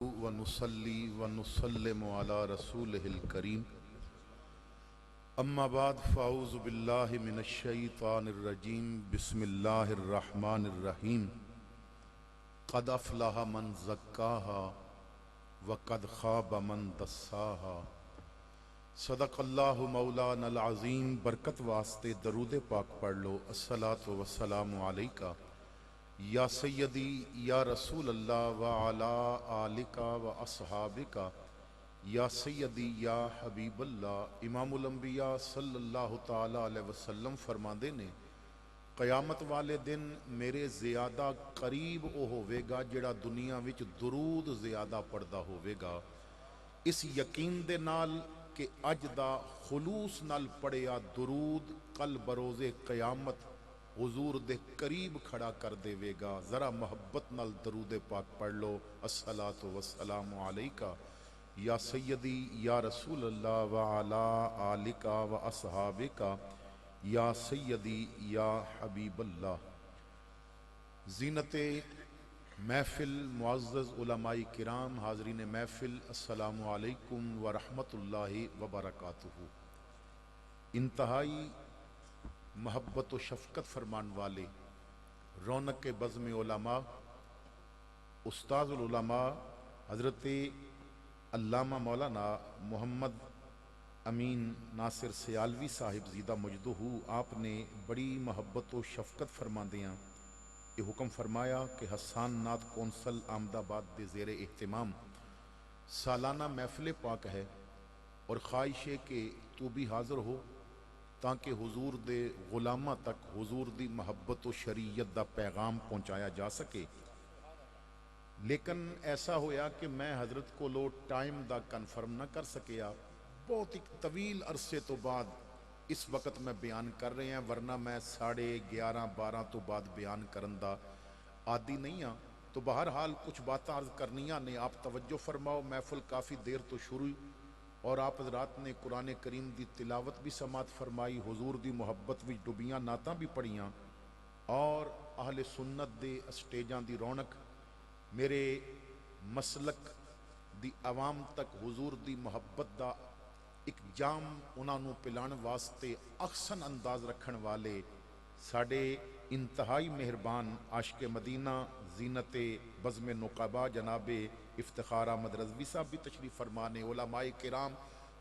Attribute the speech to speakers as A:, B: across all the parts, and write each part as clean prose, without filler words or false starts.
A: ونصلي ونسلم على رسوله الكريم اما بعد فاعوذ بالله من الشيطان الرجيم بسم الله الرحمن الرحيم قد افلح من زكاها وقد خاب من دساها صدق اللہ مولانا العظیم۔ برکت واسطے درود پاک پڑھ لو۔ الصلاۃ والسلام علیکہ یا سیدی یا رسول اللہ وعلا آلکا و اصحابکا یا سیدی یا حبیب اللہ۔ امام الانبیاء صلی اللہ تعالی علیہ وسلم فرماندے نے قیامت والے دن میرے زیادہ قریب او ہوے گا جڑا دنیا وچ درود زیادہ پڑھدا ہوے گا، اس یقین دے نال کہ اج دا خلوص نال پڑھیا درود کل بروز قیامت حضور دے قریب کھڑا کر دے وے گا۔ ذرا محبت نال درود پاک پڑھ لو۔ الصلاۃ والسلام علیکہ یا سیدی یا رسول اللہ وعلا آلکا و اصحابکا یا سیدی یا حبیب اللہ۔ زینت محفل معزز علماء کرام، حاضرین محفل، السلام علیکم ورحمۃ اللہ وبرکاتہ۔ انتہائی محبت و شفقت فرمان والے رونق بزم علماء، استاذ العلماء حضرت علامہ مولانا محمد امین ناصر سیالوی صاحب زیدہ مجدہ، آپ نے بڑی محبت و شفقت فرماندیاں یہ حکم فرمایا کہ حسان نات کونسل احمد آباد دے زیر اہتمام سالانہ محفل پاک ہے، اور خواہش ہے کہ تو بھی حاضر ہو تاکہ حضور دے غلامہ تک حضور دی محبت و شریعت دا پیغام پہنچایا جا سکے۔ لیکن ایسا ہویا کہ میں حضرت کو لو ٹائم دا کنفرم نہ کر سکیا، بہت ایک طویل عرصے تو بعد اس وقت میں بیان کر رہے ہیں، ورنہ میں 11:30 12 تو بعد بیان کرن دا عادی نہیں ہاں۔ تو بہرحال کچھ باتیں عرض کرنیاں نے، آپ توجہ فرماؤ۔ محفل کافی دیر تو شروع اور آپ حضرات نے قرآن کریم دی تلاوت بھی سماعت فرمائی، حضور دی محبت وچ ڈبیاں نعتاں بھی پڑھیاں، اور اہل سنت دے اسٹیجاں دی رونق میرے مسلک دی عوام تک حضور دی محبت دا ایک جام انہاں نوں پلان واسطے احسن انداز رکھن والے ساڈے انتہائی مہربان عاشق مدینہ زینت بزم نقبا جناب افتخار احمد رضوی صاحب بھی تشریف فرمانے، علماء کرام،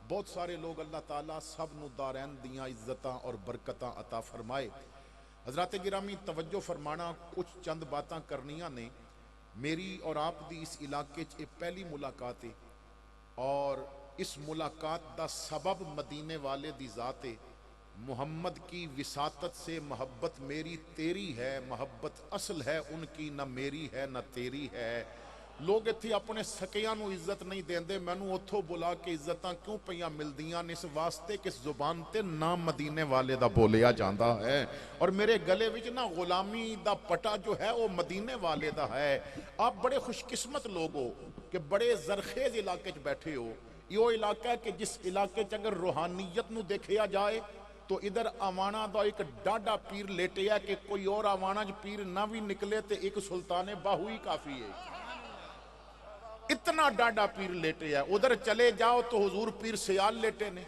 A: بہت سارے لوگ، اللہ تعالیٰ سب نو دارین دیاں عزتاں اور برکتاں عطا فرمائے۔ حضرات گرامی توجہ فرمانا، کچھ چند باتاں کرنیاں نے۔ میری اور آپ دی اس علاقے چ پہلی ملاقات ہے، اور اس ملاقات دا سبب مدینے والے دی ذات ہے۔ محمد کی وساطت سے محبت میری تیری ہے، محبت اصل ہے ان کی، نہ میری ہے نہ تیری ہے۔ لوگ اتھی اپنے سکیاں نو عزت نہیں دیندے، مینوں اتھوں بلا کے عزتاں کیوں پیاں ملدیاں نے؟ اس واسطے کہ زبان تے نام مدینے والے دا بولیا جاندا ہے، اور میرے گلے وچ نا غلامی دا پٹا جو ہے وہ مدینے والے دا ہے۔ آپ بڑے خوش قسمت لوگ ہو کہ بڑے زرخیز علاقے چ بیٹھے ہو۔ یہ علاقہ ہے کہ جس علاقے چ اگر روحانیت نو دیکھیا جائے تو ادھر آوانا دا ایک ڈاڈا پیر لیٹے ہے کہ کوئی اور آوانا جو پیر نہ بھی نکلے تے ایک سلطان باہو ہی کافی ہے، اتنا ڈاڈا پیر لیٹے ہے۔ ادھر چلے جاؤ تو حضور پیر سیال لیٹے نے۔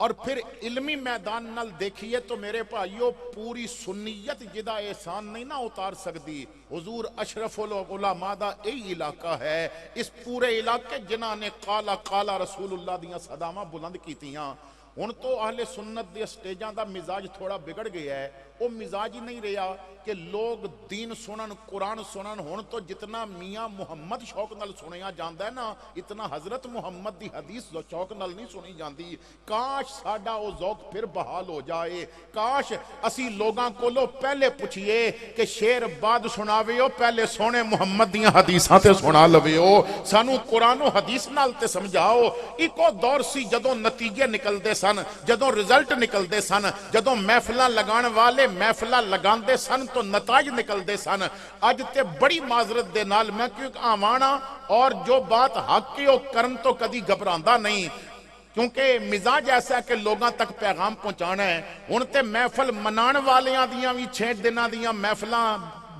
A: اور پھر علمی میدان نال دیکھیے تو میرے بھائیو پوری سنیت جدا احسان نہیں نہ اتار سکتی۔ حضور اشرف العلماء دا ای علاقہ ہے، اس پورے علاقے جنہاں نے قالا قالا رسول اللہ دیاں صدامہ بلند کیتیاں۔ ہن تو اہل سنت دے سٹیجاں دا مزاج تھوڑا بگڑ گیا ہے، وہ مزاج ہی نہیں رہا کہ لوگ دین سنن قرآن سنن۔ ہن تو جتنا میاں محمد شوق نال سنیا جاندا ہے نا، اتنا حضرت محمد دی حدیث شوق نال نہیں سنی جاندی۔ کاش ساڈا او ذوق پھر بحال ہو جائے، کاش اسی لوگاں کولو پہلے پوچھئے کہ شعر بعد سناوے ہو، پہلے سونے محمد دیاں حدیثاں تے سنا لوے ہو، سانو قرآن و حدیث نال تے سمجھاؤ۔ ایکو دور سی جدوں نتیجے نکلدے سن، جدوں رزلٹ نکلدے سن، جدوں محفلاں لگان والے محفلاں لگاندے سن تو نتائج نکلدے سن۔ اج تے بڑی معذرت دے نال میں کیوں آوانا، اور جو بات حق کی او کرن تو کدی گھبراندا نہیں، کیونکہ مزاج ایسا ہے کہ لوگاں تک پیغام پہنچانا ہے۔ ہن تے محفل منان والیاں دیاں بھی 6 دناں دیاں محفلاں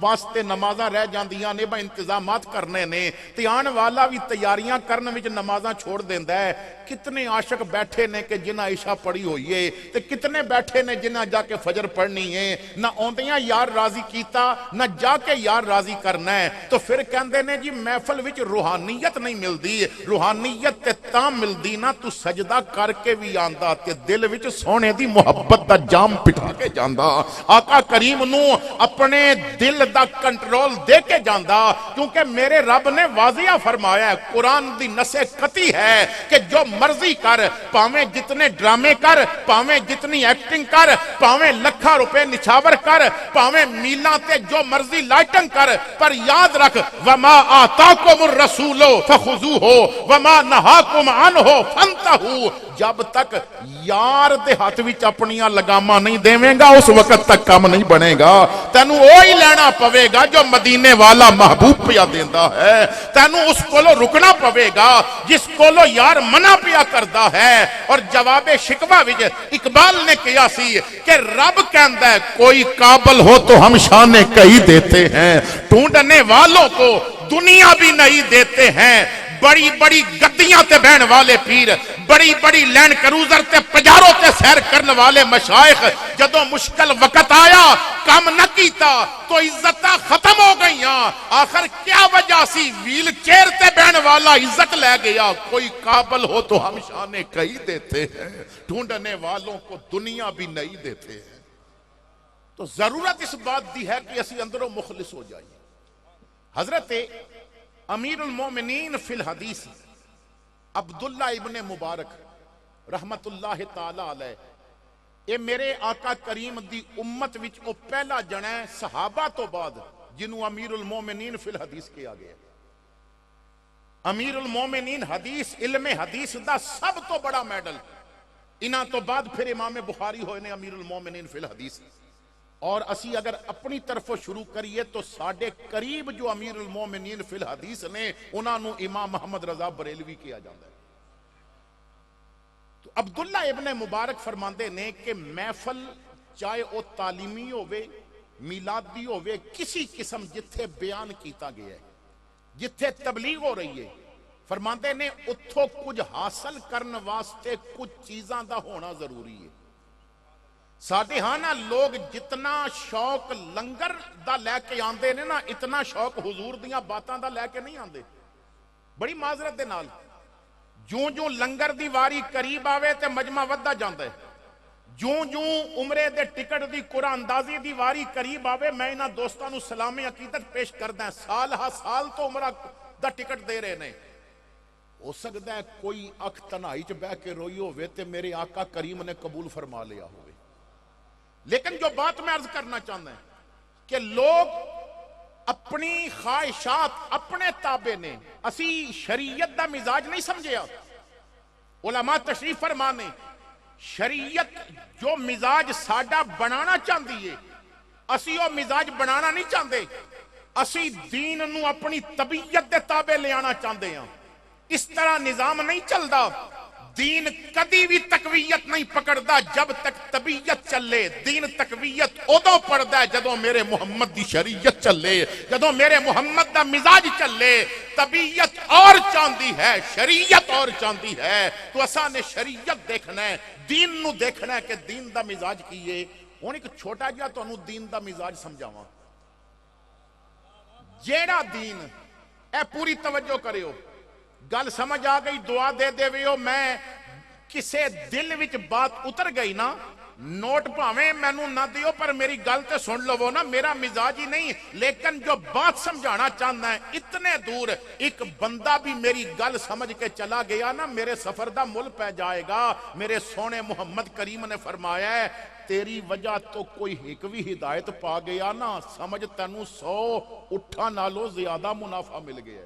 A: واسطے نمازاں رہ جاندیاں نے با انتظامات کرنے نے تے آن والا بھی تیاریاں کرنے وچ نمازاں چھوڑ دیندا ہے. کتنے عاشق بیٹھے نے کہ جنہاں عشاء پڑھی ہوئی ہے تے کتنے بیٹھے نے جنہاں جا کے فجر پڑھنی ہے. نہ اوندیاں یار راضی کیتا نہ جا کے یار راضی کرنا ہے. تو پھر کہندے نے جی محفل وچ روحانیت نہیں ملدی. روحانیت تے تاں ملدی نا تو سجدہ کر کے بھی آندا تے دل وچ سونے دی محبت دا جام پٹھا کے جاندا. آقا کریم نو اپنے دل دا کنٹرول دے کے جاندا کیونکہ میرے رب نے واضح فرمایا ہے. قرآن دی نص قطعی ہے کہ جو مرضی کر پاویں جتنے ڈرامے کر پاویں جتنی ایکٹنگ کر پاویں لکھاں روپے نچھاور کر پاویں میلاں تے جو مرضی لائٹنگ کر پر یاد رکھ وما آتاکم الرسول فخذوہ وما نہاکم عنہ فانتہوا. جب تک یار دے ہاتھ وچ اپنیاں لگاماں نہیں دیویں گا اس وقت تک کام نہیں بنے گا. تینوں وہی لینا پوے گا جو مدینے والا محبوب پیا دیندا ہے. تینوں اس کولو رکنا پوے گا جس کولو یار منع پیا کردا ہے. اور جواب شکوہ وچ اقبال نے کہا سی کہ رب کہندا ہے کوئی قابل ہو تو ہم شانے کہی دیتے ہیں. ڈھونڈنے والوں کو دنیا بھی نہیں دیتے ہیں. بڑی بڑی گدیاں تے بہن والے پیر بڑی بڑی لینڈ کروزر تے پجاروں تے سیر کرن والے مشائخ جدوں مشکل وقت آیا کام نہ کیتا تو عزتاں ختم ہو گئیاں. آخر کیا وجہ سی ویل چیئر تے بہن والا عزت لے گیا. کوئی قابل ہو تو ہم شانے کہی دیتے ہیں. ڈھونڈنے والوں کو دنیا بھی نہیں دیتے ہیں. تو ضرورت اس بات دی ہے کہ اسی اندروں مخلص ہو جائیں. حضرت امیر المومنین فی الحدیث عبداللہ ابن مبارک رحمت اللہ تعالی علیہ اے میرے آقا کریم دی امت وچ او پہلا جنا ہے صحابہ تو بعد جنہوں امیر المومنین فی الحدیث کیا گیا. امیر المومنین حدیث علم حدیث دا سب تو بڑا میڈل. انہاں تو بعد پھر امام بخاری ہوئے نے امیر المومنین فی الحدیث. اور اسی اگر اپنی طرف شروع کریے تو ساڑھے قریب جو امیر المومنین فی الحدیث نے انہاں نو امام محمد رضا بریلوی کیا جاتا ہے. تو عبداللہ ابن مبارک فرماندے نے کہ محفل چاہے او تعلیمی ہوئے میلادی ہوئے کسی قسم جتھے بیان کیتا گیا ہے جتھے تبلیغ ہو رہی ہے فرماندے نے اتھو کچھ حاصل کرن واسطے کچھ چیزاں دا ہونا ضروری ہے. ساڑھے ہاں نا لوگ جتنا شوق لنگر دا لے کے آندے نے نا اتنا شوق حضور دیاں باتاں دا لے کے نہیں آندے. بڑی معذرت دے نال جوں لنگر دی واری قریب آوے تے مجمع ودہ جاندے. جوں عمرے دے ٹکٹ دی قرآن اندازی دی واری قریب آوے میں انہاں دوستانو سلام عقیدت پیش کردہ سال ہا سال تو عمرہ دا ٹکٹ دے رہے نے. ہو سکتا ہے کوئی اکھ تنہائی چ بہ کے روئی ہوئے تے میرے آقا کریم نے قبول فرما لیا ہوئے. لیکن جو بات میں عرض کرنا چاہتا ہے کہ لوگ اپنی خواہشات اپنے تابع نے. اسی شریعت دا مزاج نہیں سمجھے. علماء تشریف فرمانے شریعت جو مزاج ساڈا بنانا چاہتی ہے اسی وہ مزاج بنانا نہیں چاہتے. اسی دین نو اپنی طبیعت دے تابع لے آنا چاہتے ہیں. اس طرح نظام نہیں چلتا. دین کدی بھی تقویت نہیں پکڑدا جب تک طبیعت چلے. دین تقویت ادو پڑدا ہے جدوں میرے محمد دی شریعت چلے جدوں میرے محمد دا مزاج چلے. طبیعت اور چاندی ہے شریعت اور چاندی ہے. تو اساں نے شریعت دیکھنا ہے دین نو دیکھنا ہے کہ دین دا مزاج کیے. ہن ایک چھوٹا جہا تانوں دین دا مزاج سمجھاواں. جیڑا دین اے پوری توجہ کریو گل سمجھ آ گئی دعا دے دے ویو. میں کسے دل وچ بات اتر گئی نا نوٹ پاویں مینوں نہ دیو پر میری گل تے سن لو نا. میرا مزاج ہی نہیں لیکن جو بات سمجھانا چاہنا ہے اتنے دور ایک بندہ بھی میری گل سمجھ کے چلا گیا نا میرے سفر دا مل پہ جائے گا. میرے سونے محمد کریم نے فرمایا ہے تیری وجہ تو کوئی ایک بھی ہدایت پا گیا نا سمجھ تینوں 100 اٹھا نالو زیادہ منافع مل گیا.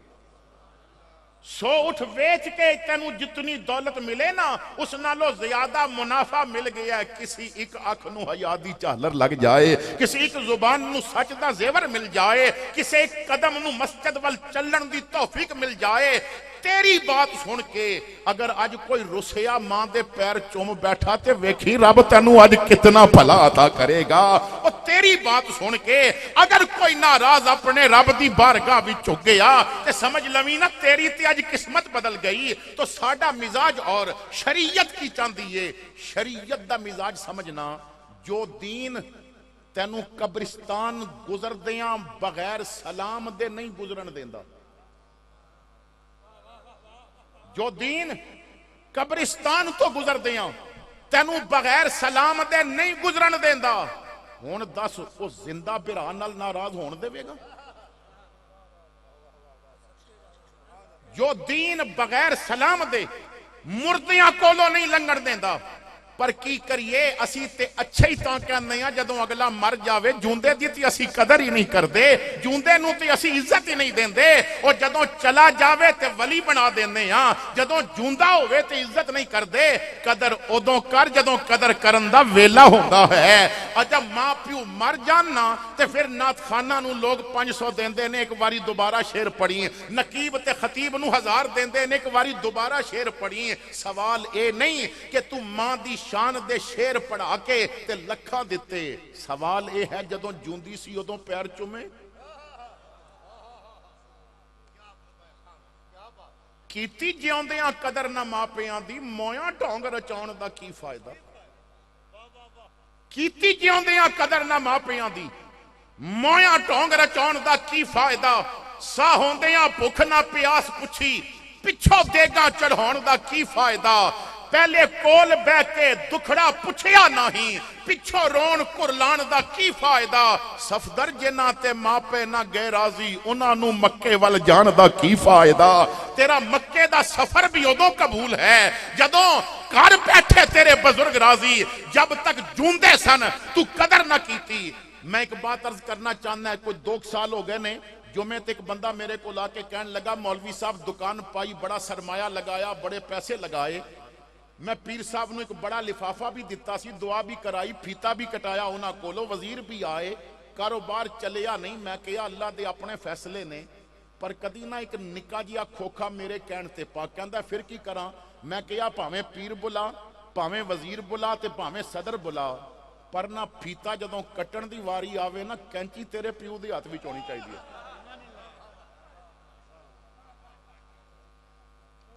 A: 100 اٹھ ویچ کے تینوں جتنی دولت ملے نا اس نالو زیادہ منافع مل گیا ہے. کسی ایک اکھ نو حیا دی چالر لگ جائے کسی ایک زبان نو سچ دا زیور مل جائے کسی ایک قدم نو مسجد وال چلن دی توفیق مل جائے. تیری بات سن کے اگر آج کوئی رسیا ماں دے پیر چوم بیٹھا تے ویکھی رب تینوں آج کتنا بھلا عطا کرے گا. اور تیری بات سن کے اگر کوئی ناراض اپنے رب دی بارگاہ وچ جھک گیا تے سمجھ لوی نا تیری تے اج قسمت بدل گئی. تو ساڈا مزاج اور شریعت کی چاندی ہے. شریعت دا مزاج سمجھنا جو دین تینوں قبرستان گزر دیاں بغیر سلام دے نہیں گزرن دیندا. جو دین قبرستان تو گزر دیاں تینوں بغیر سلام دے نہیں گزرن دیندا. ہن دس او زندہ بھرا نال ناراض ہون دے گا؟ جو دین بغیر سلام دے مردیاں کولو نہیں لنگن دیندا. پر کی کریے اسی تے اچھا ہی تاں کہنے ہیں جدوں اگلا مر جاوے جوندے دی تے اسی قدر ہی نہیں کردے. جوندے نو تے اسی عزت ہی نہیں دیندے. اور جدوں چلا جاوے تے ولی بنا دیندے ہاں. جدوں جوندا ہوئے تے عزت نہیں کردے. قدر ادوں کر جدوں قدر کرن دا ویلا ہوندا ہے. اور جب ماں پیو مر جاننا تے پھر نعت خانہ نو لوگ 500 دیندے نے ایک واری دوبارہ شعر پڑھی. نقیب تے خطیب نو 1000 دیندے نے ایک واری دوبارہ شعر پڑھی. سوال اے نہیں کہ تو ماں دی شان دے شیر پڑھا کے تے لکھاں دیتے. سوال اے ہے جدوں جوندی سی ادوں پیر چومے. کیتی جیوندیاں قدر نہ ماپیاں دی مویاں ڈھونگ رچاؤن دا کی فائدہ. کیتی جیوندیاں قدر نہ ماپیاں دی مویاں ڈھونگ رچاؤن دا کی فائدہ. سا ہوندیاں بھوک نہ پیاس پچھی پچھو دیگاں چڑھاؤن دا کی فائدہ. پہلے کول بہ کے دکھڑا پچھیا نہیں پچھو رون کرلان دا کی فائدہ. صفدر جنہ تے ماپے نہ گئے راضی انہاں نو مکے وال جان دا کی فائدہ. تیرا مکے دا سفر بھی ادوں قبول ہے جدوں گھر بیٹھے تیرے بزرگ راضی. جب تک جوندے سن تو قدر نہ کیتی. میں ایک بات عرض کرنا چاہنا ہے. کوئی 2 سال ہو گئے نے جمعے تے ایک بندہ میرے کو لا کے کہنے لگا مولوی صاحب دکان پائی بڑا سرمایہ لگایا بڑے پیسے لگائے. میں پیر صاحب نو ایک بڑا لفافہ بھی دیتا سی دعا بھی کرائی پھیتا بھی کٹایا انہاں کولو وزیر بھی آئے کاروبار چلیا نہیں. میں کہا اللہ دے اپنے فیصلے نے. پر کدی نہ ایک نکا جیا کھوکھا میرے کہن تے پا کہندا پھر کی کراں. میں کہا بھاویں پیر بلا بھاویں وزیر بلا تے بھاویں صدر بلا پر نہ پھیتا جدوں کٹن دی واری آوے نہ کینچی تیرے پیو دے ہاتھ وچ ہونی چاہیے.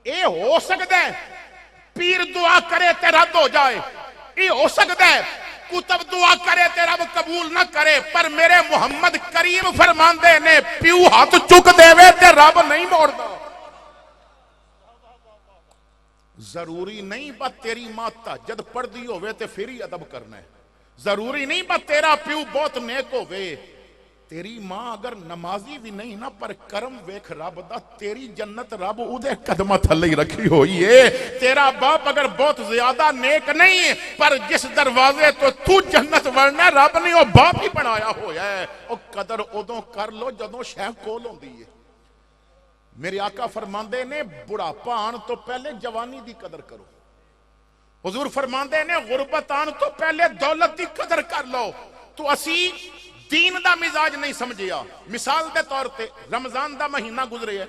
A: اے ہو سکدا ہے پیر دعا کرے تے رد ہو جائے. یہ ہو سکتا ہے کتب دعا کرے تے رب قبول نہ کرے. پر میرے محمد کریم فرماندے نے پیو ہاتھ چک دے وے تے رب نہیں موڑدا. ضروری نہیں بس تیری ماں تہجد پڑھ دی ہوئے تے پھر ہی ادب کرنا ہے. ضروری نہیں بس تیرا پیو بہت نیک ہوئے. تیری ماں اگر نمازی بھی نہیں نا پر کرم ویکھ رب دا تیری جنت رب او دے قدمہ تھلے ہی رکھی ہوئی ہے. تیرا باپ اگر بہت زیادہ نیک نہیں پر جس دروازے تو جنت ورنا رب نے وہ باپ ہی بنایا ہویا ہے. او قدر ادوں کر لو جدوں شے کول ہوندی ہے. میرے آقا فرماندے نے بڑھاپا آن تو پہلے جوانی دی قدر کرو. حضور فرماندے نے غربت آن تو پہلے دولت دی قدر کر لو. تو اسی دین دا مزاج نہیں سمجھیا. مثال دے طور تے رمضان دا مہینہ گزرے ہے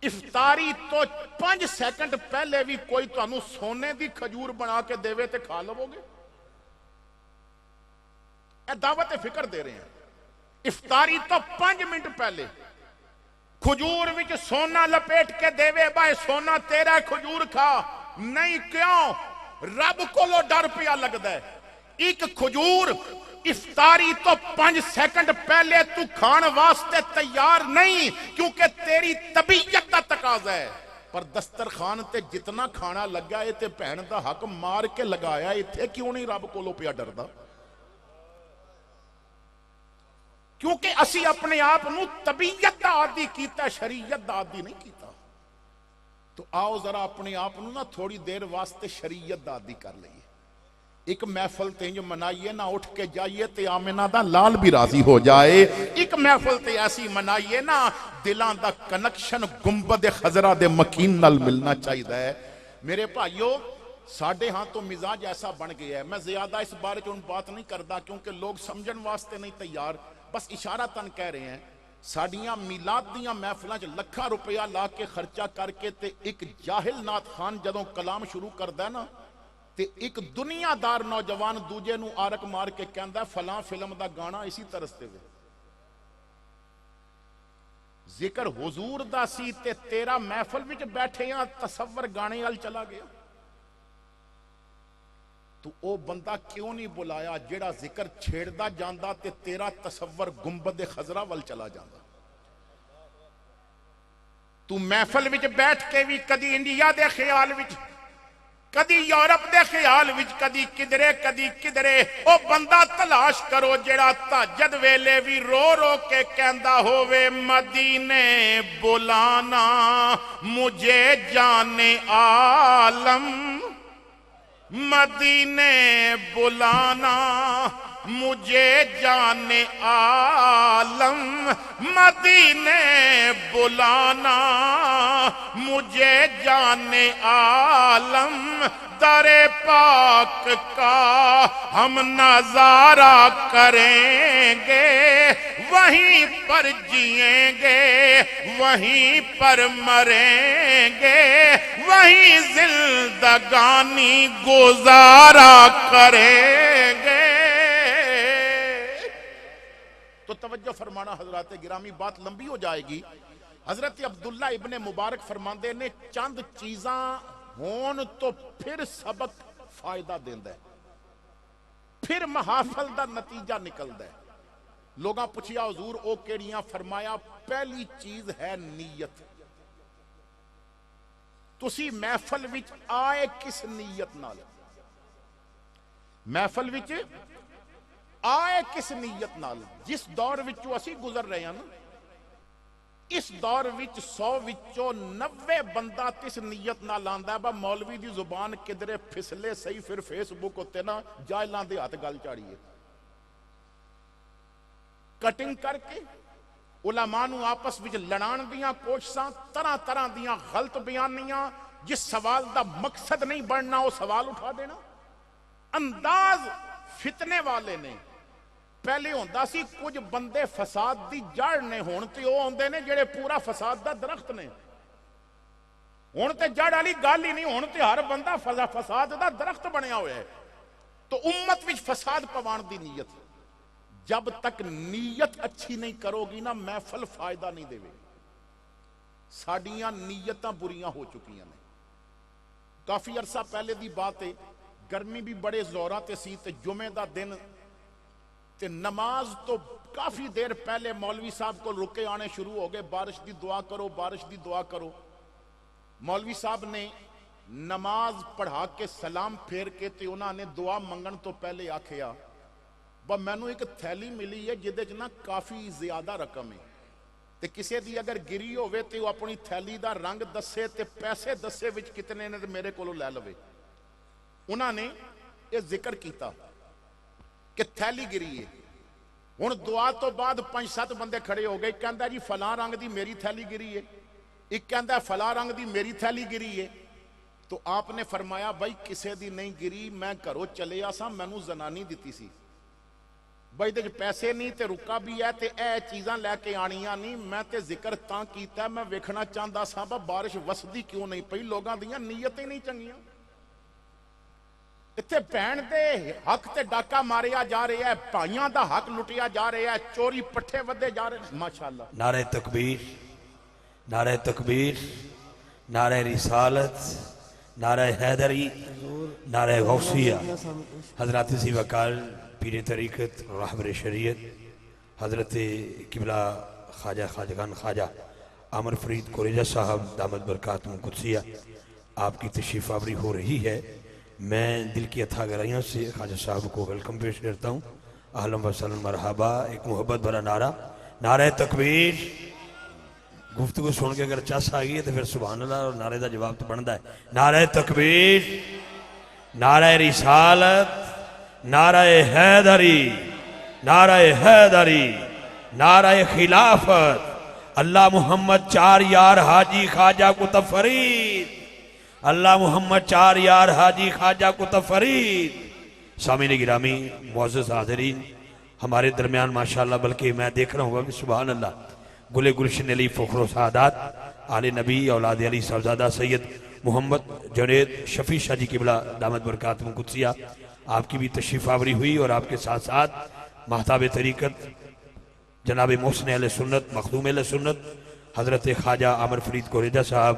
A: افطاری تو 5 سیکنڈ پہلے بھی کوئی تانوں سونے دی کھجور بنا کے دیوے تے کھا لو گے. اے دعوت فکر دے رہے ہیں. افطاری تو 5 منٹ پہلے کھجور وچ سونا لپیٹ کے دیوے بھائی سونا تیرا کھجور کھا نہیں. کیوں؟ رب کو لو ڈر پیا لگدا ہے. ایک کھجور افطاری تو 5 سیکنڈ پہلے تو کھان واسطے تیار نہیں کیونکہ تیری طبیعت دا تقاضا ہے. پر دسترخوان تے جتنا کھانا لگا ہے تے بہن دا حق مار کے لگایا ایتھے کیوں نہیں رب کو لو پیا ڈردا. کیونکہ اسی اپنے آپ نو طبیعت دا عادی کیتا شریعت دا عادی نہیں کیتا. تو آؤ ذرا اپنے آپ نو نا تھوڑی دیر واسطے شریعت دا عادی کر لئیے. ایک محفل تے جو منائیے نہ اٹھ کے جائیے تے آمنہ دا لال بھی راضی ہو جائے. ایک محفل تے ایسی منائیے نا دلان دا کنکشن گنبد خضرہ دے مکین نال ملنا چاہیے ہے. میرے بھائیو ساڑھے ہاں تو مزاج ایسا بن گیا ہے. میں زیادہ اس بارے جو بات نہیں کردا کیونکہ لوگ سمجھن واسطے نہیں تیار بس اشارہ تن کہہ رہے ہیں. ساڑیاں میلاد دیاں محفلیں جو لکھا روپیہ لا کے خرچہ کر کے تے ایک جاہل نعت خان جدوں کلام شروع کردہ نا تے ایک دنیا دار نوجوان دوجے نو آرک مار کے کہندا فلاں فلم دا گانا اسی طرح تے وے ذکر حضور دا سی تے تیرا محفل وچ بیٹھے ہاں تصور گانے وال چلا گیا تو او بندہ کیوں نہیں بلایا جڑا ذکر چھیڑدا جاندا تے تیرا تصور گنبد خضرا وال چلا جاندا تو محفل وچ بیٹھ کے بھی کدی انڈیا دے خیال وچ کدی یورپ دے خیال وچ کدی کدرے او بندہ تلاش کرو جڑا تہجد ویلے بھی رو رو کے کہندا ہووے مدینے بلانا مجھے جانے عالم مدینے بلانا مجھے جانے عالم مدینے بلانا مجھے جانے عالم در پاک کا ہم نظارہ کریں گے وہیں پر جئیں گے وہیں پر مریں گے وہیں زندگانی گزارا کریں گے تو توجہ فرمانا حضرات گرامی بات لمبی ہو جائے گی حضرت عبداللہ ابن مبارک فرماندے نے چند چیزاں ہون تو پھر سبق فائدہ دیندہ ہے پھر محافل دا نتیجہ نکلدا ہے لوگاں پوچھیا حضور او کیڑیاں فرمایا پہلی چیز ہے نیت تسی محفل وچ آئے کس نیت نال محفل وچ آئے کس نیت نال جس دور وچوں اسی گزر رہے ہیں نا اس دور وچ 100 وچوں 90 بندہ تس نیت نال آندا ہے با مولوی دی زبان کدرے پھسلے صحیح پھر فیس بک ہوتے نا جاہلاں دے ہاتھ گل چاڑیے کٹنگ کر کے علماء نو آپس وچ لڑان دیاں کوششاں طرح طرح دیاں غلط بیانیاں جس سوال دا مقصد نہیں بڑھنا وہ سوال اٹھا دینا انداز فتنے والے نے پہلے ہوندا سی کچھ بندے فساد دی جڑ نے ہون تے او ہوندے نے جڑے پورا فساد دا درخت نے ہون تے جڑ والی گل ہی نہیں ہون تے ہر بندہ فساد دا درخت بنیا ہوا ہے تو امت وچ فساد پوان دی نیت جب تک نیت اچھی نہیں کرو گی نا محفل فائدہ نہیں دے ساڈیاں نیتاں بریاں ہو چکیاں نے کافی عرصہ پہلے دی بات ہے گرمی بھی بڑے زوراں تے سی تے جمعے دا دن تے نماز تو کافی دیر پہلے مولوی صاحب کو رکے آنے شروع ہو گئے بارش دی دعا کرو بارش دی دعا کرو مولوی صاحب نے نماز پڑھا کے سلام پھیر کے تے انہاں نے دعا منگن تو پہلے آکھیا با میں نو ایک تھیلی ملی ہے جدے جنا کافی زیادہ رقم ہے تے کسے دی اگر گری ہوئے تے وہ اپنی تھیلی دا رنگ دسے تے پیسے دسے وچ کتنے نے میرے کولو لے لوے انہاں نے یہ ذکر کیتا کہ تھیلی گری ہے ہن دعا تو بعد 5-7 بندے کھڑے ہو گئے کہندا جی فلاں رنگ دی میری تھیلی گری ہے ایک کہندا فلاں رنگ دی میری تھیلی گری ہے تو آپ نے فرمایا بھائی کسے دی نہیں گری میں گھروں چلے آساں مینوں زنانی دتی سی بھائی دے پیسے نہیں تے رکا بھی ہے تے اے چیزاں لے کے آنیاں نہیں میں تے ذکر تاں کیتا ہے میں ویکھنا چاہندا ساں با بارش وسدی کیوں نہیں پئی لوگاں دیاں نیتیں نہیں چنگیاں اتھے بہن دے حق تے ڈاکا ماریا جا رہا ہے بھائیاں دا حق لٹیا جا رہا ہے چوری پٹھے ودے جا رہے ہیں ماشاءاللہ
B: نعرہ تکبیر نعرہ تکبیر نعرہ رسالت نعرہ حیدری نعرہ غوثیہ حضرات سی وکال پیر طریقت رہبر شریعت حضرت قبلہ خواجہ خواجگان خواجہ عامر فرید کوریجہ صاحب دامت برکاتہ قدسیہ آپ کی تشریف آوری ہو رہی ہے میں دل کی اتھا گرائیوں سے خواجہ صاحب کو ویلکم پیش کرتا ہوں اہلا و سہلا مرحبا ایک محبت بھرا نعرہ نعرہ تکبیر گفتگو سن کے اگر چس آگئی ہے تو پھر سبحان اللہ اور نعرہ دا جواب تو بنتا ہے نعرہ تکبیر نعرہ رسالت نعرہ حیدری نعرہ حیدری نعرہ خلافت اللہ محمد چار یار حاجی خواجہ کتب فرید اللہ محمد چار یار حاجی خواجہ کتب فرید سامعین گرامی معزز حاضرین ہمارے درمیان ماشاءاللہ بلکہ میں دیکھ رہا ہوں کہ سبحان اللہ گلے گلشن علی فخر و سعادات آل نبی اولاد علی صاحبزادہ سید محمد جنید شفیع شاہ جی قبلہ دامت برکاتہ قدسیہ، آپ کی بھی تشریف آوری ہوئی، اور آپ کے ساتھ ساتھ مہتاب طریقت جناب محسن اہل سنت مخدوم اہل سنت حضرت خواجہ عامر فرید کوریدہ صاحب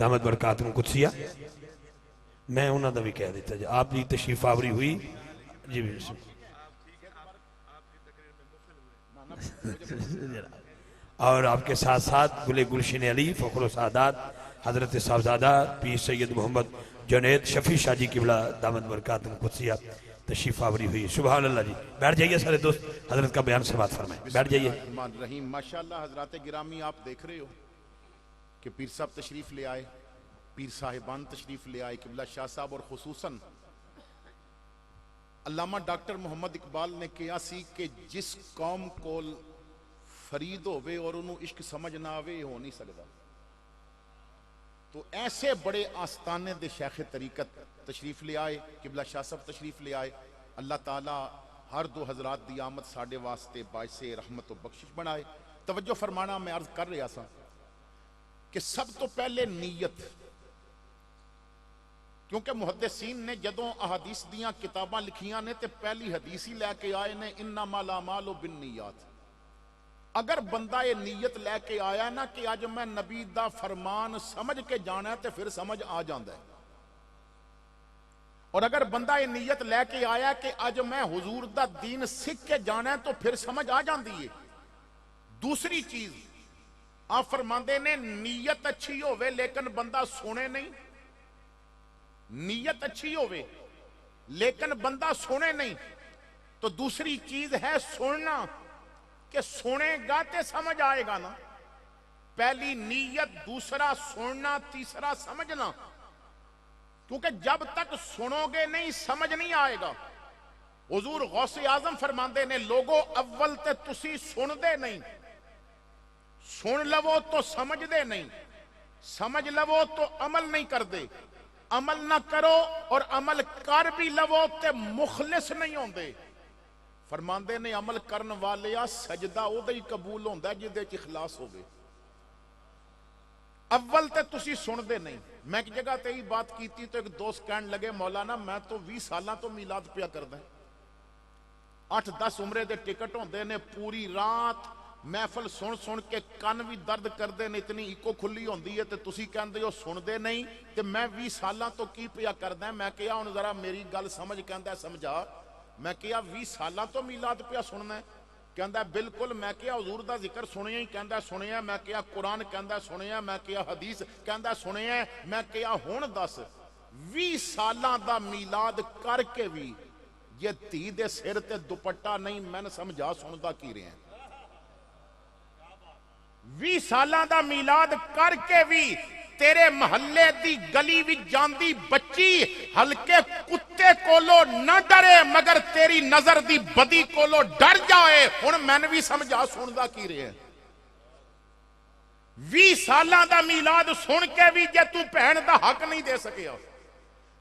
B: دامت برکاتہ قدسیہ، میں انہوں نے بھی کہہ دیتا جی آپ بھی تشریف آوری ہوئی جی بسم اور آپ کے ساتھ ساتھ گل گلشن علی فخر و سعادات حضرت صاحبزادہ پیر سید محمد جنید شفیع شاہ جی قبلہ دامت برکاتہ قدسیہ تشریف آوری ہوئی. سبحان اللہ جی. بیٹھ جائیے سارے دوست، حضرت کا بیان سماعت فرمائیں. بیٹھ جائیے.
A: الرحمن الرحیم. ماشاءاللہ حضرات گرامی آپ دیکھ رہے ہو کہ پیر صاحب تشریف لے آئے، پیر صاحبان تشریف لے آئے، قبلہ شاہ صاحب، اور خصوصاً علامہ ڈاکٹر محمد اقبال نے کہا سی کہ جس قوم کو فرید ہوئے اور انہوں عشق سمجھ نہ آوے ہو نہیں سکتا. تو ایسے بڑے آستانے دے شیخ طریقت تشریف لے آئے، قبلہ شاہ صاحب تشریف لے آئے. اللہ تعالیٰ ہر دو حضرات دی آمد ساڑھے واسطے باعث رحمت و بخشش بنائے. توجہ فرمانا، میں عرض کر رہا سا کہ سب تو پہلے نیت، کیونکہ محدثین نے جدوں احادیث دیاں کتاباں لکھیاں نے تے پہلی حدیث ہی لے کے آئے نے انما الاعمال بالنیات. اگر بندہ یہ نیت لے کے آیا نا کہ آج میں نبی دا فرمان سمجھ کے جانا ہے تے پھر سمجھ آ جاندہ ہے. اور اگر بندہ یہ نیت لے کے آیا کہ آج میں حضور دا دین سکھ کے جانا ہے تو پھر سمجھ آ جاندی ہے. دوسری چیز آپ فرماندے نے نیت اچھی ہوئے لیکن بندہ سونے نہیں. نیت اچھی ہوئے لیکن بندہ سونے نہیں. تو دوسری چیز ہے سننا، کہ سنے گا تے سمجھ آئے گا نا. پہلی نیت، دوسرا سننا، تیسرا سمجھنا. کیونکہ جب تک سنو گے نہیں سمجھ نہیں آئے گا. حضور غوث اعظم فرماندے نے لوگو اول تے تسی سن دے نہیں، سن لو تو سمجھ دے نہیں، سمجھ لو تو عمل نہیں کر دے، عمل نہ کرو اور عمل کر بھی لو تے مخلص نہیں ہوندے. فرماندے نے عمل کرن والیا سجدہ او دے قبول ہوندا ہے جدے چ اخلاص ہوگے. اول تے تسی سن دے نہیں. میں ایک جگہ تے ہی بات کیتی تو ایک دوست کہن لگے مولانا میں تو 20 سالاں تو میلاد پیا کردا ہے، 8-10 عمرے دے ٹکٹ ہوندے نے، پوری رات محفل سن سن کے کن بھی درد کردے نے، اتنی ایکو کھلی ہوندی ہے تے تسی کہندے ہو سن دے نہیں تے میں 20 سالاں تو کی پیا کردا ہے. میں کہیا ہن ذرا میری گل سمجھ، کہندا ہے سمجھا. میں کہیا 20 سالاں تو میلاد پیا سننا ہے؟ کہندا ہے بالکل. میں کہیا حضور دا ذکر سنیا ہی؟ کہندا ہے سنیا. میں کہیا قرآن؟ کہندا ہے سنیا. میں کہیا حدیث؟ کہندا ہے سنیا. میں کہیا ہن دس 20 سالاں دا میلاد کر کے بھی یہ دھی دے سر تے دوپٹہ نہیں، میں نے سمجھا سندا کی رہے ہیں. 20 سالاں دا میلاد کر کے بھی تیرے محلے دی گلی وچ جاندی بچی ہلکے کتے کولو نہ ڈرے مگر تیری نظر دی بدی کولو ڈر جائے. ہن میں نے بھی سمجھا سندا کی رہے ہیں. 20 سالاں دا میلاد سن کے بھی جے تو بہن دا حق نہیں دے سکیا،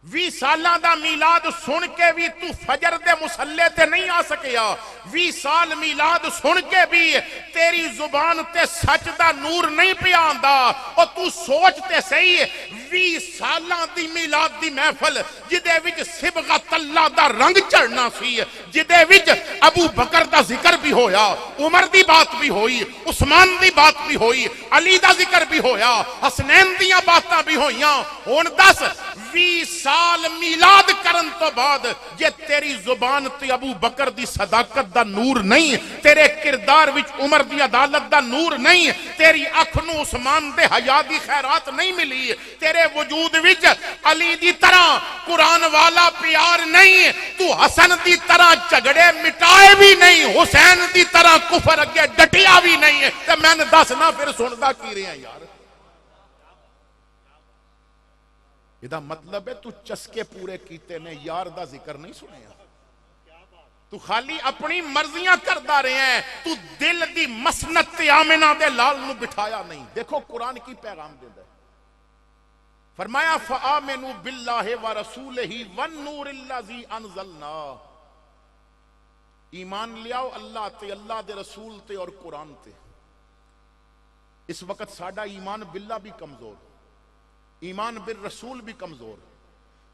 A: 20 سالاں دا میلاد سن کے بھی تو فجر دے مسلے تے نہیں آ سکیا، 20 سال میلاد سن کے بھی تیری زبان تے سچ دا نور نہیں پیا آندا. اور تو سوچ تے صحیح 20 سالاں دی میلاد دی محفل جدے وچ صبغت اللہ دا رنگ چڑھنا سی، جدے وچ ابو بکر دا ذکر بھی ہویا، عمر دی بات بھی ہوئی، عثمان دی بات بھی ہوئی، علی دا ذکر بھی ہویا، حسنین دیاں باتاں بھی ہویاں. ہن دس 20 سال میلاد کرن تو بعد یہ تیری زبان تے ابو بکر دی صداقت دا نور نہیں، تیرے کردار وچ عمر دی عدالت دا نور نہیں، تیری اکھ نو عثمان دے حیا دی خیرات نہیں ملی، تیرے وجود وچ علی دی طرح قرآن والا پیار نہیں، تو حسن دی طرح جھگڑے مٹائے بھی نہیں، حسین دی طرح کفر اگے ڈٹیا بھی نہیں. تے میں نے دسنا پھر سندا کی رہے ہیں یار. یہ مطلب ہے تو چسکے پورے کیتے نے، یار دا ذکر نہیں سنیا. تو خالی اپنی مرضیاں کردہ رہے ہیں، تو دل دی مسنت آمنہ دے لال نو بٹھایا نہیں. دیکھو قرآن کی پیغام دیندہ ہے. فرمایا فآمنوا باللہ ورسولہ والنور الذی انزلنا. ایمان لیاؤ اللہ تے، اللہ دے رسول تے اور قرآن تے. اس وقت ساڈا ایمان باللہ بھی کمزور، ایمان بالرسول بھی کمزور.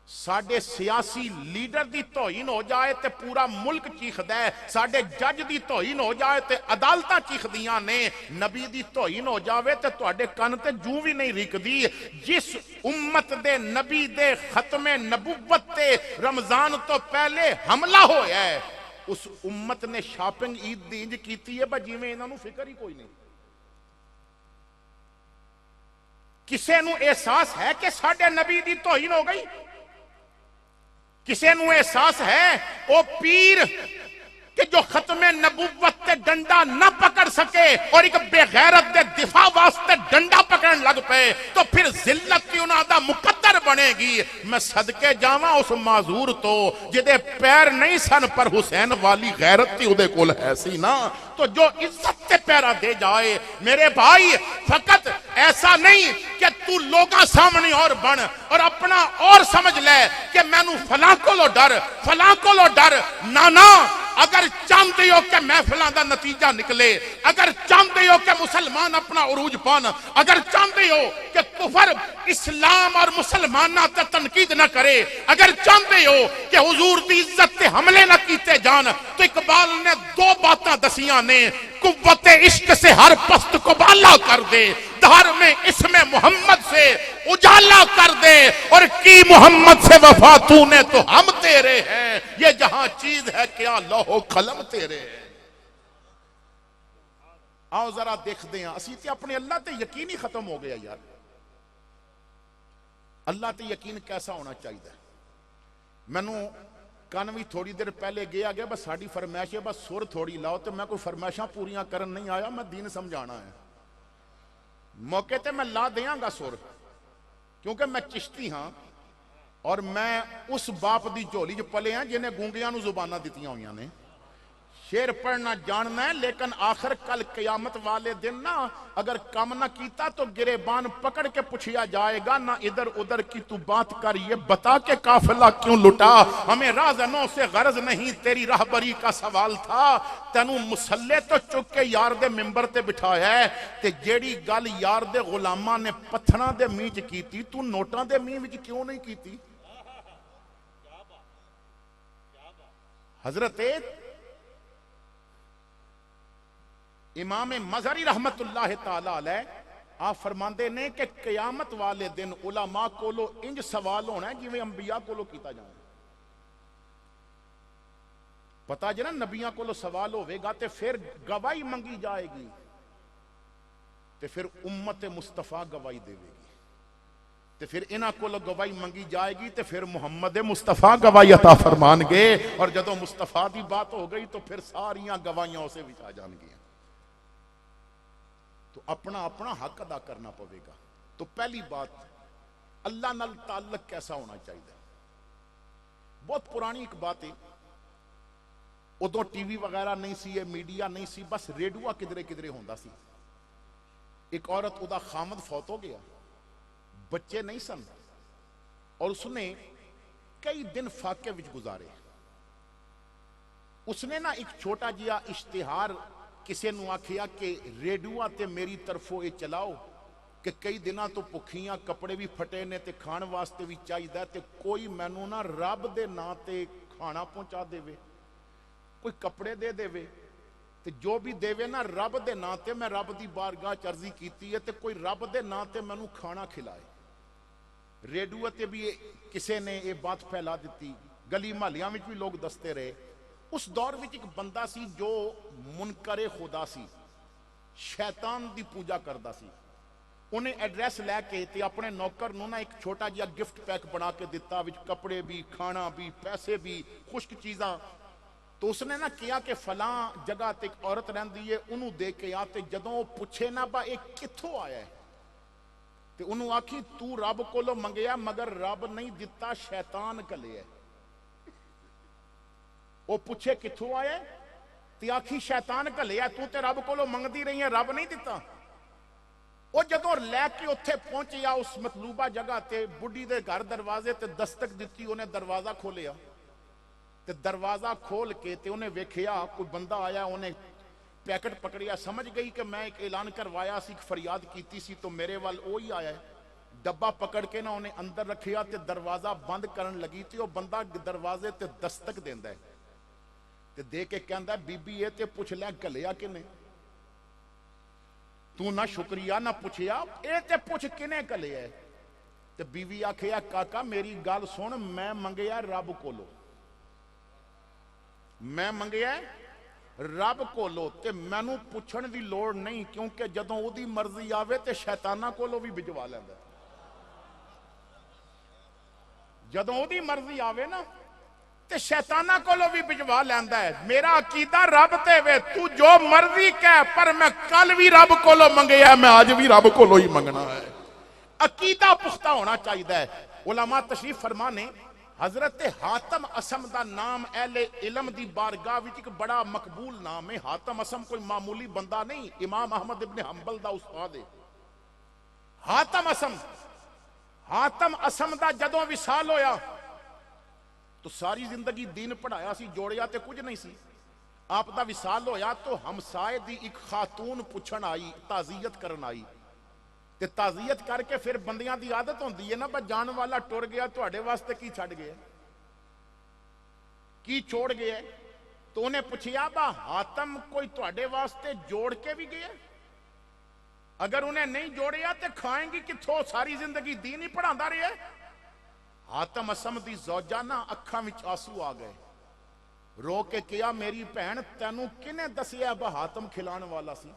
A: ساڈے سیاسی لیڈر دی توہین ہو جائے تے پورا ملک چیخدا ہے. ساڈے جج دی توہین ہو جائے تے عدالتاں چیخدیاں نے. نبی دی توہین ہو جاوے تے تواڈے کن تے جوں بھی نہیں ریکدی. جس امت دے نبی دے ختم نبوت تے رمضان تو پہلے حملہ ہویا ہے, اس امت نے شاپنگ عید دی انج کیتی ہے با جویں انہاں نوں فکر ہی کوئی نہیں. کسے نوں احساس ہے کہ ساڈے نبی دی توہین ہو گئی؟ کسے نوں احساس ہے او پیر کہ جو ختم نبوت تے ڈنڈا نہ پکڑ سکے اور ایک بے غیرت دے دفاع واسطے ڈنڈا پکڑن لگ پے تو پھر ذلت کی انہاں دا مقدر بنے گی؟ میں صدقے جاواں اس معذور تو جدے پیر نہیں سن پر حسین والی غیرت تھی اودے کول ہے سی نا. تو جو عزت تے پیرا دے جائے میرے بھائی, فقط ایسا نہیں کہ تو لوگاں سامنے اور بن اور اپنا اور سمجھ لے کہ میں نو فلاں کولو ڈر فلاں کولو ڈر. نانا, اگر چاہتے ہو کہ محفلاں دا نتیجہ نکلے, اگر چاہتے ہو کہ مسلمان اپنا عروج پان, اگر چاہتے ہو کہ کفر اسلام اور مسلمانہ تے تنقید نہ کرے, اگر چاہتے ہو کہ حضور دی عزت تے حملے نہ کیتے جان, تو اقبال نے دو باتاں دسیاں نے. قوت عشق سے ہر پست کو بالا کر دے, دھار میں اسم محمد سے اجالا کر دے, اور کی محمد سے وفا تو نے تو ہم تیرے ہیں, یہ جہاں چیز ہے کیا لوح و قلم تیرے ہیں. آؤ ذرا دیکھ دیں, اسی تے اپنے اللہ تے یقین ہی ختم ہو گیا یار. اللہ تے یقین کیسا ہونا چاہیے؟ میں نو کان بھی تھوڑی دیر پہلے گیا بس ساڑی فرمائش ہے, بس سر تھوڑی لاؤ. تو میں کوئی فرمائشاں پوریاں کرن نہیں آیا, میں دین سمجھانا ہے. موقع تے میں لا دیاں گا سر, کیونکہ میں چشتی ہاں اور میں اس باپ دی جھولی جو پلے ہیں جنہیں گونگیاں نو زبانہ دیتیاں ہوئیاں نے. شیر پڑھنا جاننا ہے, لیکن آخر کل قیامت والے دن نا اگر کام نہ کیتا تو گریبان پکڑ کے پوچھیا جائے گا, نہ ادھر ادھر کی تو بات کر, یہ بتا کہ قافلہ کیوں لٹا. ہمیں رازنوں سے غرض نہیں, تیری راہبری کا سوال تھا. تینوں مسلے تو چک کے یار دے ممبر تے بٹھایا ہے, تے جیڑی گل یار دے غلاماں نے پتھراں دے میچ کیتی تو نوٹاں دے می وچ کیوں نہیں کیتی؟ حضرت امام مظہری رحمت اللہ تعالی علیہ آپ فرماندے نے کہ قیامت والے دن علماء کولو انج سوال ہونا ہے جویں انبیاء کولو کیتا جانا. پتا جنا نبیاں کولو سوال ہوئے گا تے پھر گواہی منگی جائے گی, تے پھر امت مصطفیٰ گواہی دے گی, تے پھر انہاں کولو گواہی منگی جائے گی, تے پھر محمد مصطفیٰ گواہی عطا فرمان گے. اور جدوں مصطفیٰ دی بات ہو گئی تو پھر ساریاں گواہیاں اسے وچ آ جان گیاں. تو اپنا اپنا حق ادا کرنا پڑے گا. تو پہلی بات, اللہ نال تعلق کیسا ہونا چاہیے؟ بہت پرانی ایک بات ہے, ادو ٹی وی وغیرہ نہیں سی, میڈیا نہیں سی, بس ریڈیو کدرے کدرے ہوندا سی. ایک عورت ادا خامد فوت ہو گیا, بچے نہیں سن, اور اس نے کئی دن فاقے وچ گزارے. اس نے نا ایک چھوٹا جیا اشتہار کسے نو آکھیا کہ ریڈیو تے میری طرفوں یہ چلاؤ کہ کئی دنوں تو پکھیاں کپڑے بھی پھٹے نے تے کھان واسطے بھی چاہیے, تے کوئی مینوں نا رب دے نا تے کھانا پہنچا دے وے, کوئی کپڑے دے دے وے, تے جو بھی دے وے نا رب دے نا تے. میں رب دی بارگاہ چرزی کیتی ہے تے کوئی رب دے نا تے مینوں کھانا کھلائے. ریڈیو تے بھی کسے نے یہ بات پھیلا دیتی, گلی محلیاں وچ بھی لوگ دستے رہے. اس دور وچ ایک بندہ سی جو منکر خدا سی, شیطان دی پوجا کردا سی. انہیں ایڈریس لے کے تے اپنے نوکر نو نا ایک چھوٹا جہا گفٹ پیک بنا کے دتا, وچ کپڑے بھی, کھانا بھی, پیسے بھی, خشک چیزاں. تو اس نے نا کیا کہ فلاں جگہ تے ایک عورت رہندی ہے, انہوں دے کے آتے. جدوں وہ پوچھے نا با ایک کتھوں آیا ہے, تے انہوں آکھی تو رب کولو منگیا مگر رب نہیں دتا, شیطان کلے ہے. وہ پوچھے کتھوں آیا ہے, تے آکھی شیطان کلے ہے, تو تے رب کولو منگدی رہی ہے, رب نہیں دتا. وہ جدوں لے کے اتھے پہنچیا اس مطلوبہ جگہ تے, بڈھی دے گھر دروازے تے دستک دتی, انہیں دروازہ کھولیا. تے دروازہ کھول کے تے انہیں ویکھیا کوئی بندہ آیا, انہیں پیکٹ پکڑیا, سمجھ گئی کہ میں ایک اعلان کروایا سی, ایک فریاد کیتی سی, تو میرے وال وہی آیا ہے. ਡੱਬਾ ਪਕੜ ਕੇ ਨਾ ਉਹਨੇ ਅੰਦਰ ਰੱਖਿਆ ਤੇ ਦਰਵਾਜ਼ਾ ਬੰਦ ਕਰਨ ਲੱਗੀ ਤੇ ਉਹ ਬੰਦਾ ਦਰਵਾਜ਼ੇ ਤੇ ਦਸਤਕ ਦਿੰਦਾ ਤੇ ਦੇ ਕੇ ਕਹਿੰਦਾ ਬੀਬੀ ਇਹ ਤੇ ਪੁੱਛ ਲੈ ਘਲਿਆ ਕਿਨੇ ਤੂੰ ਨਾ ਸ਼ੁਕਰੀਆ ਨਾ ਪੁੱਛਿਆ ਇਹ ਤੇ ਪੁੱਛ ਕਿਨੇ ਘਲਿਆ ਤੇ ਬੀਵੀ ਆਖਿਆ ਕਾਕਾ ਮੇਰੀ ਗੱਲ ਸੁਣ ਮੈਂ ਮੰਗਿਆ ਰੱਬ ਕੋਲੋਂ ਮੈਂ ਮੰਗਿਆ ਰੱਬ ਕੋਲੋਂ ਤੇ ਮੈਨੂੰ ਪੁੱਛਣ ਦੀ ਲੋੜ ਨਹੀਂ ਕਿਉਂਕਿ ਜਦੋਂ ਉਹਦੀ ਮਰਜ਼ੀ ਆਵੇ ਤੇ ਸ਼ੈਤਾਨਾਂ ਕੋਲੋਂ ਵੀ ਭਿਜਵਾ ਲੈਂਦਾ ਜਦੋਂ ਉਹਦੀ ਮਰਜ਼ੀ ਆਵੇ ਨਾ ਤੇ ਸ਼ੈਤਾਨਾਂ ਕੋਲੋਂ ਵੀ ਭਿਜਵਾ ਲੈਂਦਾ ਹੈ ਮੇਰਾ ਅਕੀਦਾ ਰੱਬ ਤੇ ਵੇ ਤੂੰ ਜੋ ਮਰਜ਼ੀ ਕਹਿ ਪਰ ਮੈਂ ਕੱਲ ਵੀ ਰੱਬ ਕੋਲੋਂ ਮੰਗਿਆ ਮੈਂ ਅੱਜ ਵੀ ਰੱਬ ਕੋਲੋਂ ਹੀ ਮੰਗਣਾ ਹੈ ਅਕੀਦਾ ਪੁਖਤਾ ਹੋਣਾ ਚਾਹੀਦਾ ਹੈ ਉਲਮਾ ਤਸ਼ਰੀਫ ਫਰਮਾ ਨੇ حضرت حاتم اسم دا نام اہل علم دی بارگاہ وچ ایک بڑا مقبول نام ہے حاتم اسم کوئی معمولی بندہ نہیں امام احمد ابن حنبل دا استاد ہے حاتم اسم دا جدوں وصال ہویا تو ساری زندگی دین پڑھایا سی جوڑیا تے کچھ نہیں سی آپ دا وصال ہویا تو ہمسائے دی ایک خاتون پوچھن آئی تعزیت کرن آئی تے تعزیت کر کے پھر بندیاں دی عادت ہوندی ہے نا بس جان والا ٹر گیا تواڈے واسطے کی چھڈ گیا کی چھوڑ گیا تو انہیں پوچھیا با حاتم کوئی تواڈے واسطے جوڑ کے بھی گیا اگر انہیں نہیں جوڑیا تے کھائیں گی کتھوں ساری زندگی دین ہی پڑھاندا رہے حاتم اسم دی زوجہ نا اکھاں وچ آنسو آ گئے رو کے کیا میری بہن تینوں کنے دسیا با حاتم کھلان والا سی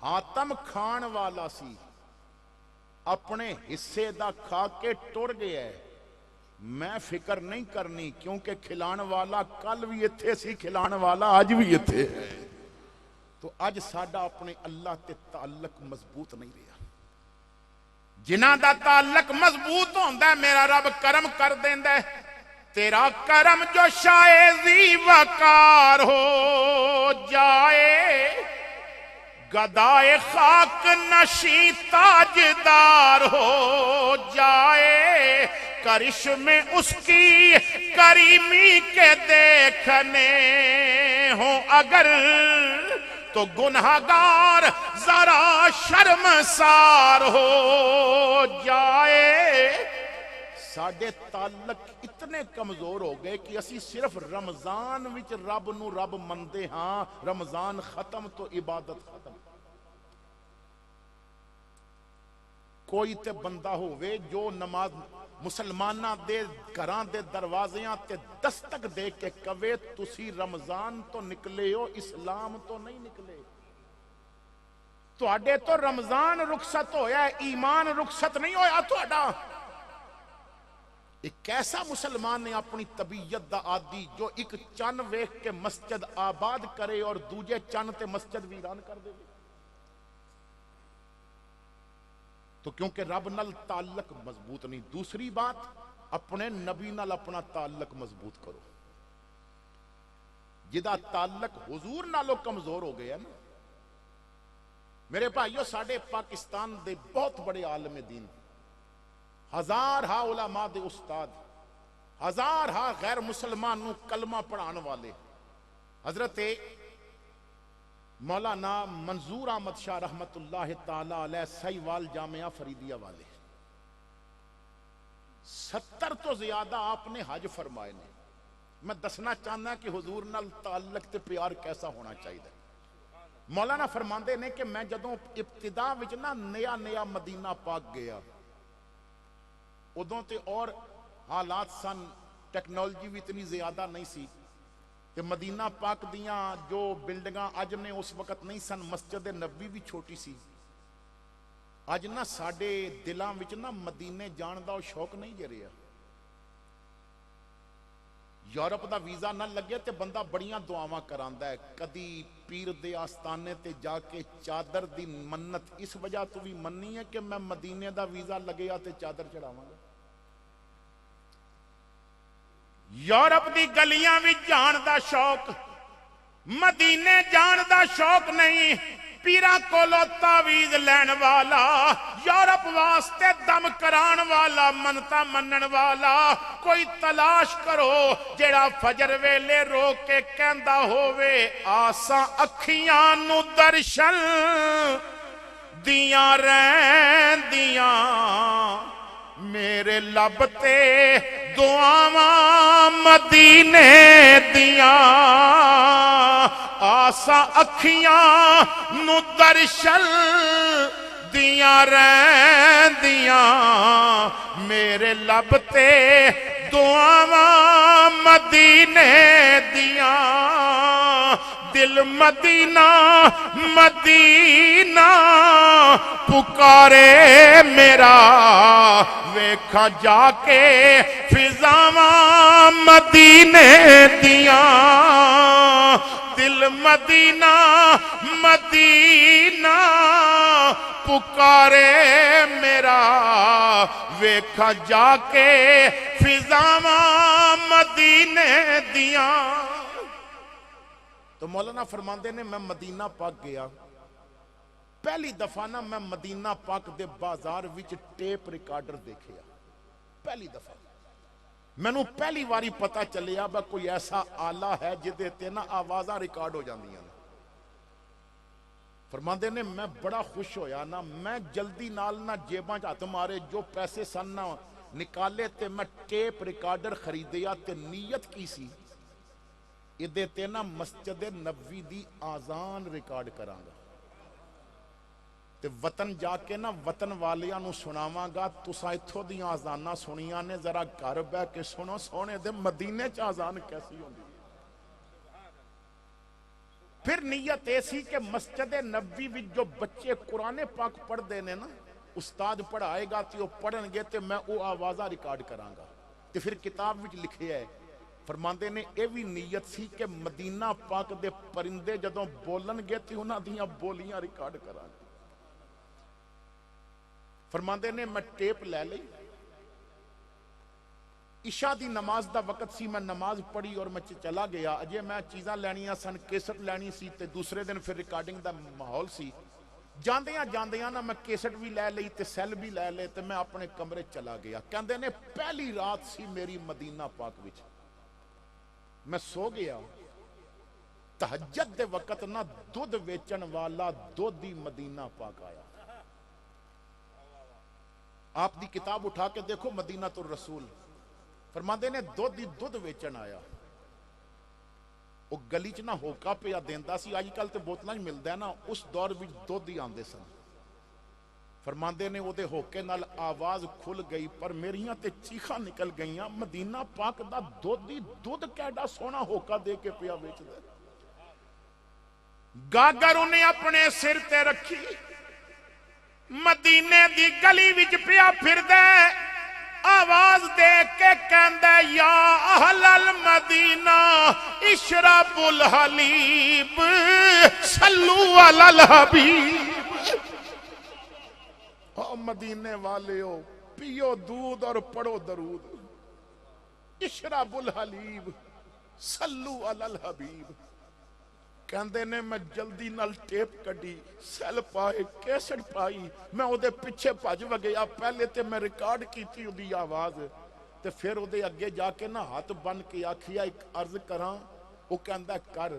A: حاتم کھان والا سی اپنے حصے دا کھا کے ٹر گیا ہے میں فکر نہیں کرنی کیونکہ کھلان والا کل بھی اتھے سی کھلان والا آج بھی اتھے ہے تو آج ساڈا اپنے اللہ تے تعلق مضبوط نہیں رہا جنہاں دا تعلق مضبوط ہوندا ہے میرا رب کرم کر دیندا ہے تیرا کرم جو شائزی وقار ہو جائے گدائے خاک نشی تاجدار ہو جائے کرشمے اس کی کریمی کے دیکھنے ہوں اگر تو گنہگار ذرا شرمسار ہو جائے ساڈے تعلق اتنے کمزور ہو گئے کہ اسی صرف رمضان وچ رب نو رب مندے ہاں رمضان ختم تو عبادت ختم کوئی تے بندہ ہوئے جو نماز مسلمانہ دے گھران دے دروازیاں تے دستک دے کے کہے تسی رمضان تو نکلے ہو اسلام تو نہیں نکلے تواڈے تو رمضان رخصت ہویا ہے ایمان رخصت نہیں ہویا تواڈا ایک ایسا مسلمان نے اپنی طبیعت دا عادی جو ایک چن ویکھ کے مسجد آباد کرے اور دوجے چن تے مسجد ویران کر دے تو کیونکہ رب نال تعلق مضبوط نہیں دوسری بات اپنے نبی نال اپنا تعلق مضبوط کرو جدا تعلق حضور نالو کمزور ہو گیا نا میرے بھائیو ساڈے پاکستان دے بہت بڑے عالم دین ہزار ہا علماء دے استاد ہزار ہا غیر مسلمان نو کلمہ پڑھان والے حضرت مولانا منظور احمد شاہ رحمت اللہ تعالی علیہ سیوال جامعہ فریدیہ والے 70 تو زیادہ آپ نے حج فرمائے نے میں دسنا چاہنا کہ حضور نال تعلق تے پیار کیسا ہونا چاہیے مولانا فرماندے نے کہ میں جدوں ابتدا وچ نا نیا مدینہ پاک گیا ادوں تے اور حالات سن ٹیکنالوجی بھی اتنی زیادہ نہیں سی کہ مدینہ پاک دیاں جو بلڈنگاں اج نے اس وقت نہیں سن مسجد نبی بھی چھوٹی سی اج نا ساڈے دلاں وچ نا مدینے جان دا شوق نہیں جے رہا یورپ دا ویزا نہ لگے تے بندہ بڑیاں دعاواں کراندا ہے کدی پیر دے آستانے تے جا کے چادر دی منت اس وجہ تو بھی مننی ہے کہ میں مدینے دا ویزا لگیا تے چادر چڑھاواں گا یورپ دی گلیاں وچ جان دا شوق مدینے جان دا شوق نہیں پیرا کولو تعویذ لین والا یورپ واسطے دم کران والا منتا منن والا کوئی تلاش کرو جیڑا فجر ویلے رو کے کہندا ہووے آساں اکھیاں نو درشن دیاں رہندیاں میرے لب تے دعاواں مدینے دیاں آسا اکھیاں نو درشل دیاں رہندیاں میرے لب تے دعاواں مدینے دیاں دل مدینہ مدینہ پکارے میرا ویکھا جا کے فضاواں مدینے دیاں دل مدینہ مدینہ پکارے میرا ویکھا جا کے فضاواں مدینے دیاں تو مولانا فرماندے نے میں مدینہ پاک گیا پہلی دفعہ نا میں مدینہ پاک دے بازار وچ ٹیپ ریکارڈر دیکھیا پہلی دفعہ مینوں پہلی واری پتا چلیا با کوئی ایسا آلہ ہے جدے تے نا آوازاں ریکارڈ ہو جاندیاں فرماندے نے میں بڑا خوش ہویا نا میں جلدی نال نہ جیباں ہاتھ مارے جو پیسے سن نہ نکالے تے میں ٹیپ ریکارڈر خریدیا تے نیت کی سی ادے تے نا مسجد نبوی دی آزان ریکارڈ کراں گا تے وطن جا کے نا وطن والیاں نو سناواں گا تساں ایتھوں دی آزاناں سنیاں نے ذرا گھر بیٹھ کے سنو سونے دے مدینے چ آزان کیسی ہوندی پھر نیت ایسی کہ مسجد نبوی وچ جو بچے قرآن پاک پڑھ دے نے نا استاد پڑھائے گا تے وہ پڑھن گے تے میں او آوازاں ریکارڈ کراں گا تے پھر کتاب وچ لکھیا ہے فرماندے نے اے بھی نیت سی کہ مدینہ پاک دے پرندے جدوں بولن گے تے انہاں دیاں بولیاں ریکارڈ کراں گا فرماندے نے میں ٹیپ لے لئی عشاء دی نماز دا وقت سی میں نماز پڑھی اور میں چلا گیا اجے میں چیزاں لینیاں سن کیسٹ لینی سی تے دوسرے دن پھر ریکارڈنگ دا ماحول سی جاندیاں نا میں کیسٹ بھی لے لئی تے سیل بھی لے لے تے میں اپنے کمرے چلا گیا کہندے نے پہلی رات سی میری مدینہ پاک وچ میں سو گیا تہجد دے وقت نا دودھ ویچن والا دودھی مدینہ پاک آیا آپ دی کتاب اٹھا کے دیکھو مدینہ الرسول فرماندے نے دودھی دودھ ویچن آیا وہ گلی چ نہ ہوکا پیا دیندا سی اج کل تے بوتلاں وچ ملدا ہے نا اس دور وچ دودھ ہی آندے سن فرماندے نے اودے ہوکے نال آواز کھل گئی پر میریاں تے چیخاں نکل گئیاں مدینہ پاک دا دودھی دودھ کیڈا سونا ہوکا دے کے پیا ویچدا گاگر انہیں اپنے سر تے رکھی مدینے دی گلی وچ پیا پھر دے آواز دے کے کہندے یا اہل المدینہ اشرب الحلیب صلو علی الحبیب او مدینے والے ہو پیو دودھ اور پڑھو درود اشرب الحلیب صلو علی الحبیب کہندے نے میں جلدی نال ٹیپ کڈی سیل پائے کیسٹ پائی میں او دے پیچھے بھج وگیا پہلے تے میں ریکارڈ کیتی او دی آواز تے پھر او دے اگے جا کے نا ہاتھ بن کے آکھیا ایک عرض کراں او کہندا کر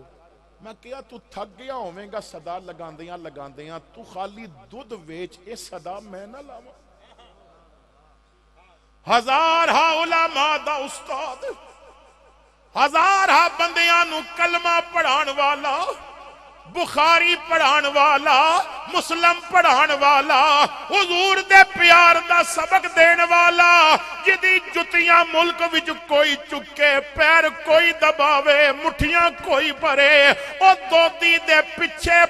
A: میں کہیا تو تھک گیا ہوویں گا صدا لگاندیاں تو خالی دودھ ویچ اے صدا میں نہ لاواں ہزار ہا علماء دا استاد ہزار ہا بندیاں نو کلمہ پڑھان والا بخاری پڑھان والا مسلم پڑھان والا حضور دے پیار دا سبق دین والا جدی جتیاں ملک وچ کوئی چکے پیر کوئی دباوے مٹھیاں کوئی بھرے او دودھی دے پیچھے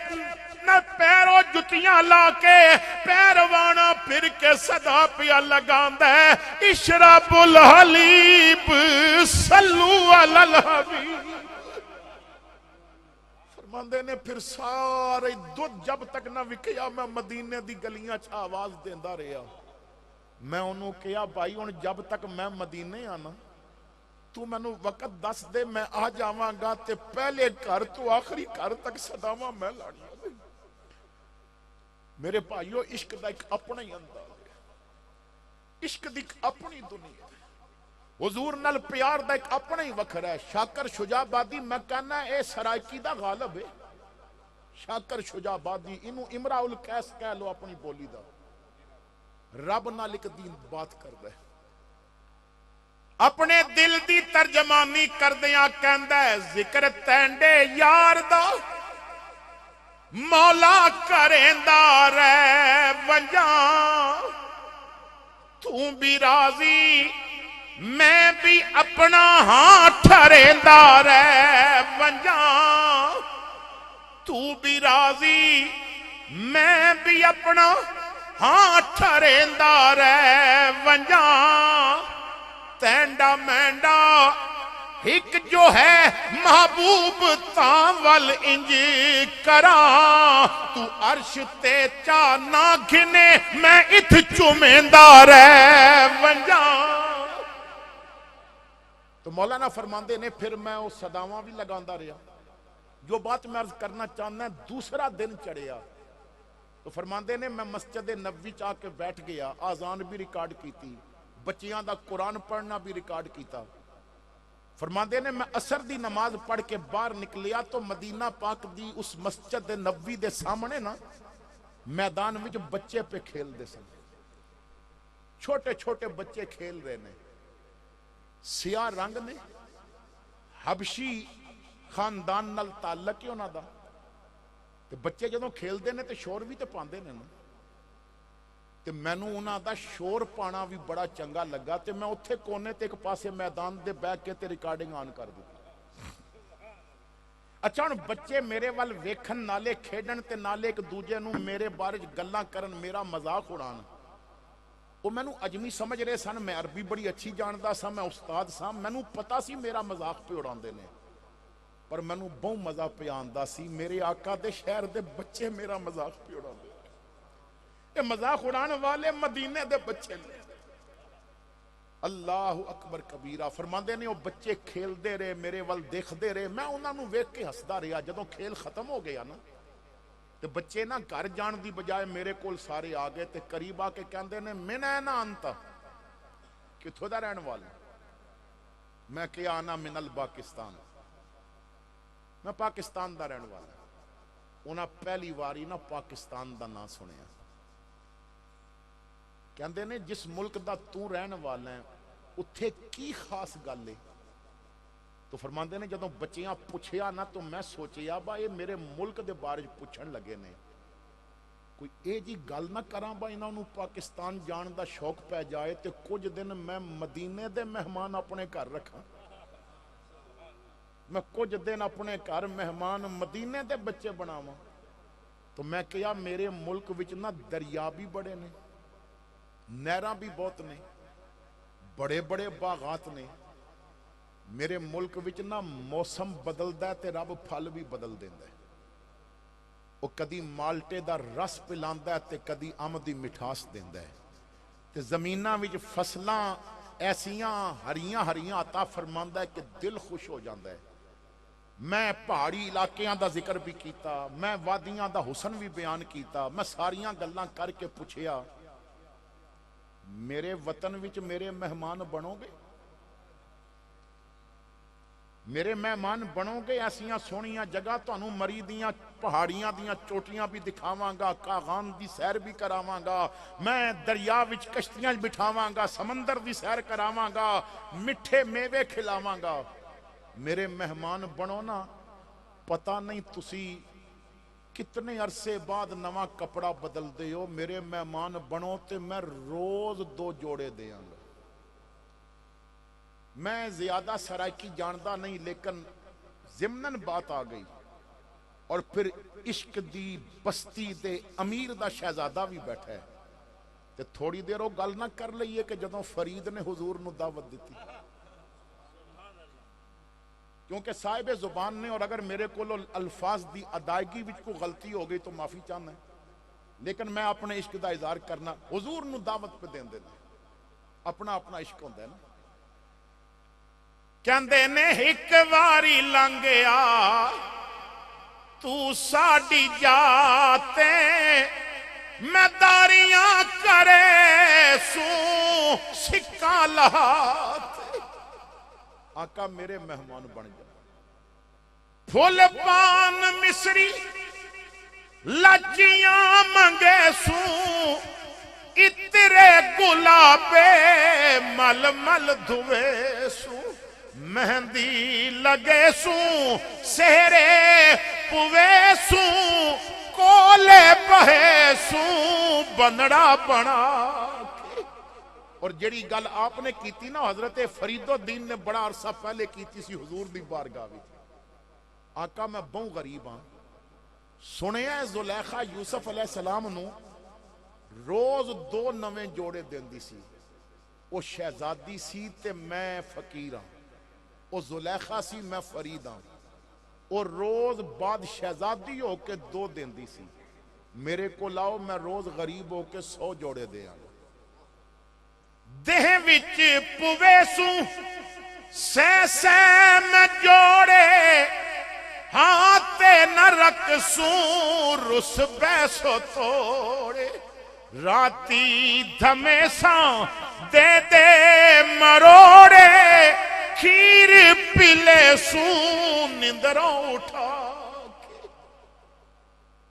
A: نہ پیروں جتیاں لا کے پیروانا پھر کے صدا پیا لگاندا ہے اشرب الحلیب صلو علی الحبیب فرماندے نے پھر سارے دودھ جب تک نہ وکیا میں مدینے دی گلیاں چ آواز دیندا رہیا میں انہوں کہیا بھائی ہن جب تک میں مدینے آنا تو مینوں وقت دس دے میں آ جاواں گا تے پہلے گھر تو آخری گھر تک صداواں میں لاڑی میرے بھائیو عشق دا ایک اپنا ہی انداز ہے عشق دی ایک اپنی دنیا ہے حضور نال پیار دا ایک اپنا ہی وکھرا ہے شاکر شجاع آبادی میں کہنا اے سرائکی دا غالب ہے شاکر شجاع آبادی انہوں امراء القیس کہہ لو اپنی بولی دا رب نال ایک دین بات کر رہے اپنے دل دی ترجمانی کردیاں کہندا ہے ذکر تینڈے یار دا مولا کریندا رہ ونجاں تو بھی راضی میں بھی اپنا ہاں ٹھریندا رہ ونجاں تو بھی راضی میں بھی اپنا ہاں ٹھریندا رہ ونجاں تینڈا مینڈا ایک جو ہے محبوب تاول انج کراں تو عرش تے چا نہ گھنے میں ات چومیندا رہ ونجاں. تو مولانا فرماندے نے پھر میں وہ صداواں بھی لگاندا رہا. جو بات میں عرض کرنا چاہنا ہے دوسرا دن چڑھیا تو فرماندے نے میں مسجد نبوی چاہ کے بیٹھ گیا آزان بھی ریکارڈ کیتی بچیاں دا قرآن پڑھنا بھی ریکارڈ کیتا. فرماندے نے میں عصر دی نماز پڑھ کے باہر نکلیا تو مدینہ پاک دی اس مسجد نبوی دے سامنے نا میدان وچ بچے پہ کھیل دے سن. چھوٹے چھوٹے بچے کھیل رہے نے سیاہ رنگ نے حبشی خاندان نال تعلق ہے انہاں دا تے بچے جدوں کھیلدے نے تے شور بھی تے پاندے نے نا تے مینوں انہاں دا شور پانا بھی بڑا چنگا لگا تے میں اتھے کونے تے ایک پاسے میدان دے بیٹھ کے تے ریکارڈنگ آن کر دی. اچھا ہن بچے میرے وال ویکھن نالے کھیڈن تے نالے ایک دوجے نوں میرے بارے گلاں کرن میرا مذاق اڑان وہ مینوں اجمی سمجھ رہے سن میں عربی بڑی اچھی جاندا سا میں استاد سا مینوں پتا سی میرا مذاق پہ اڑاندے نے پر مینوں بہت مزہ پہ آندا سی میرے آقا دے شہر دے بچے میرا مذاق پہ اڑاندے. یہ مذاق اڑانے والے مدینے دے بچے نے. اللہ اکبر کبیرہ. فرماندے نے وہ بچے کھیل دے رہے میرے وال دیکھ دے رہے میں انہاں نوں ویکھ کے ہسدا رہا. جدوں کھیل ختم ہو گیا نا تے بچے نا گھر جان دی بجائے میرے کول سارے آ گئے تے قریب آ کے کہندے نے من اینا انت کتھوں دا رہن والا. میں کہیا انا من الپاکستان میں پاکستان دا رہن والا. انہاں پہلی واری نا پاکستان دا نام سنیا. کہندے نے جس ملک دا تو رہن والا ہے اتھے کی خاص گل ہے. تو فرماندے نے جدوں بچیاں پوچھیا نا تو میں سوچیا با یہ میرے ملک دے بارے پوچھن لگے نے کوئی اے جی گل نہ کراں با انہاں نوں پاکستان جان دا شوق پہ جائے تے کچھ دن میں مدینے دے مہمان اپنے گھر رکھاں. میں کچھ دن اپنے گھر مہمان مدینے دے بچے بناواں. تو میں کہیا میرے ملک وچ نا دریا بھی بڑے نے نہراں بھی بہت نے بڑے بڑے باغات نے. میرے ملک وچ نا موسم بدلدا ہے تے رب پھل بھی بدل دیندا ہے. وہ کدی مالٹے دا رس پلاندا ہے تے کدی ام دی مٹھاس دیندا ہے تے زمیناں وچ فصلاں ایسیاں ہریاں ہریاں عطا فرماندا ہے کہ دل خوش ہو جاندا ہے. میں پہاڑی علاقیاں دا ذکر بھی کیتا میں وادیاں دا حسن بھی بیان کیتا میں ساریاں گلاں کر کے پوچھیا میرے وطن وچ میرے مہمان بنو گے میرے مہمان بنو گے. ایسیاں سونیاں جگہ تانوں مری دیاں پہاڑیاں دیاں چوٹیاں بھی دکھاواں گا کاغان دی سیر بھی کراواں گا میں دریا وچ کشتیاں بٹھاواں گا سمندر دی سیر کراواں گا میٹھے میوے کھلاواں گا. میرے مہمان بنو نا پتہ نہیں تسی کتنے عرصے بعد نواں کپڑا بدل دے ہو. میرے مہمان بنو تے میں روز 2 جوڑے دیاں گا. میں زیادہ سرائکی جاندا نہیں لیکن ضمناً بات آ گئی اور پھر عشق دی بستی دے امیر دا شہزادہ بھی بیٹھا ہے تے تھوڑی دیر وہ گل نہ کر لئیے کہ جدوں فرید نے حضور نو دعوت دیتی کیونکہ صاحب زبان نے اور اگر میرے کو الفاظ دی ادائیگی وچ کو غلطی ہو گئی تو معافی چاہنا ہے لیکن میں اپنے عشق دا اظہار کرنا حضور نو دعوت پہ دین دینا اپنا اپنا عشق ہوندہ ہے نا. کہندے نے ایک واری لنگیا تو ساڑی جاتے میں داریاں کرے سوں سکا لہاتے. آقا میرے مہمان بن جائے پھول پان مصری لجیاں منگے سوں اترے گلابے مل مل دھوے سو مہندی لگے سو سہرے پوے سو کولے بہے سو بنڑا بنا کے۔ اور جڑی گل آپ نے کیتی نا حضرت فرید الدین نے بڑا عرصہ پہلے کیتی سی حضور دی بارگاہ وچ، آقا میں بہت غریب ہاں، سنیا ہے زلیخا یوسف علیہ السلام نو روز 2 نویں جوڑے دیندی سی، وہ شہزادی سی تے میں فقیر ہاں، وہ زلیخا سی میں فرید ہاں، اور روز بعد شہزادی ہو کے 2 دیندی سی، میرے کو لاؤ میں روز غریب ہو کے 100 جوڑے دے آں دہ وچ پوے سوں سہ میں جوڑے ہاتھے نہ رکھ سوں رس بیسو توڑے راتی دھمے ساں دے دے مروڑے کھیر پلے سوں نندروں اٹھا کے۔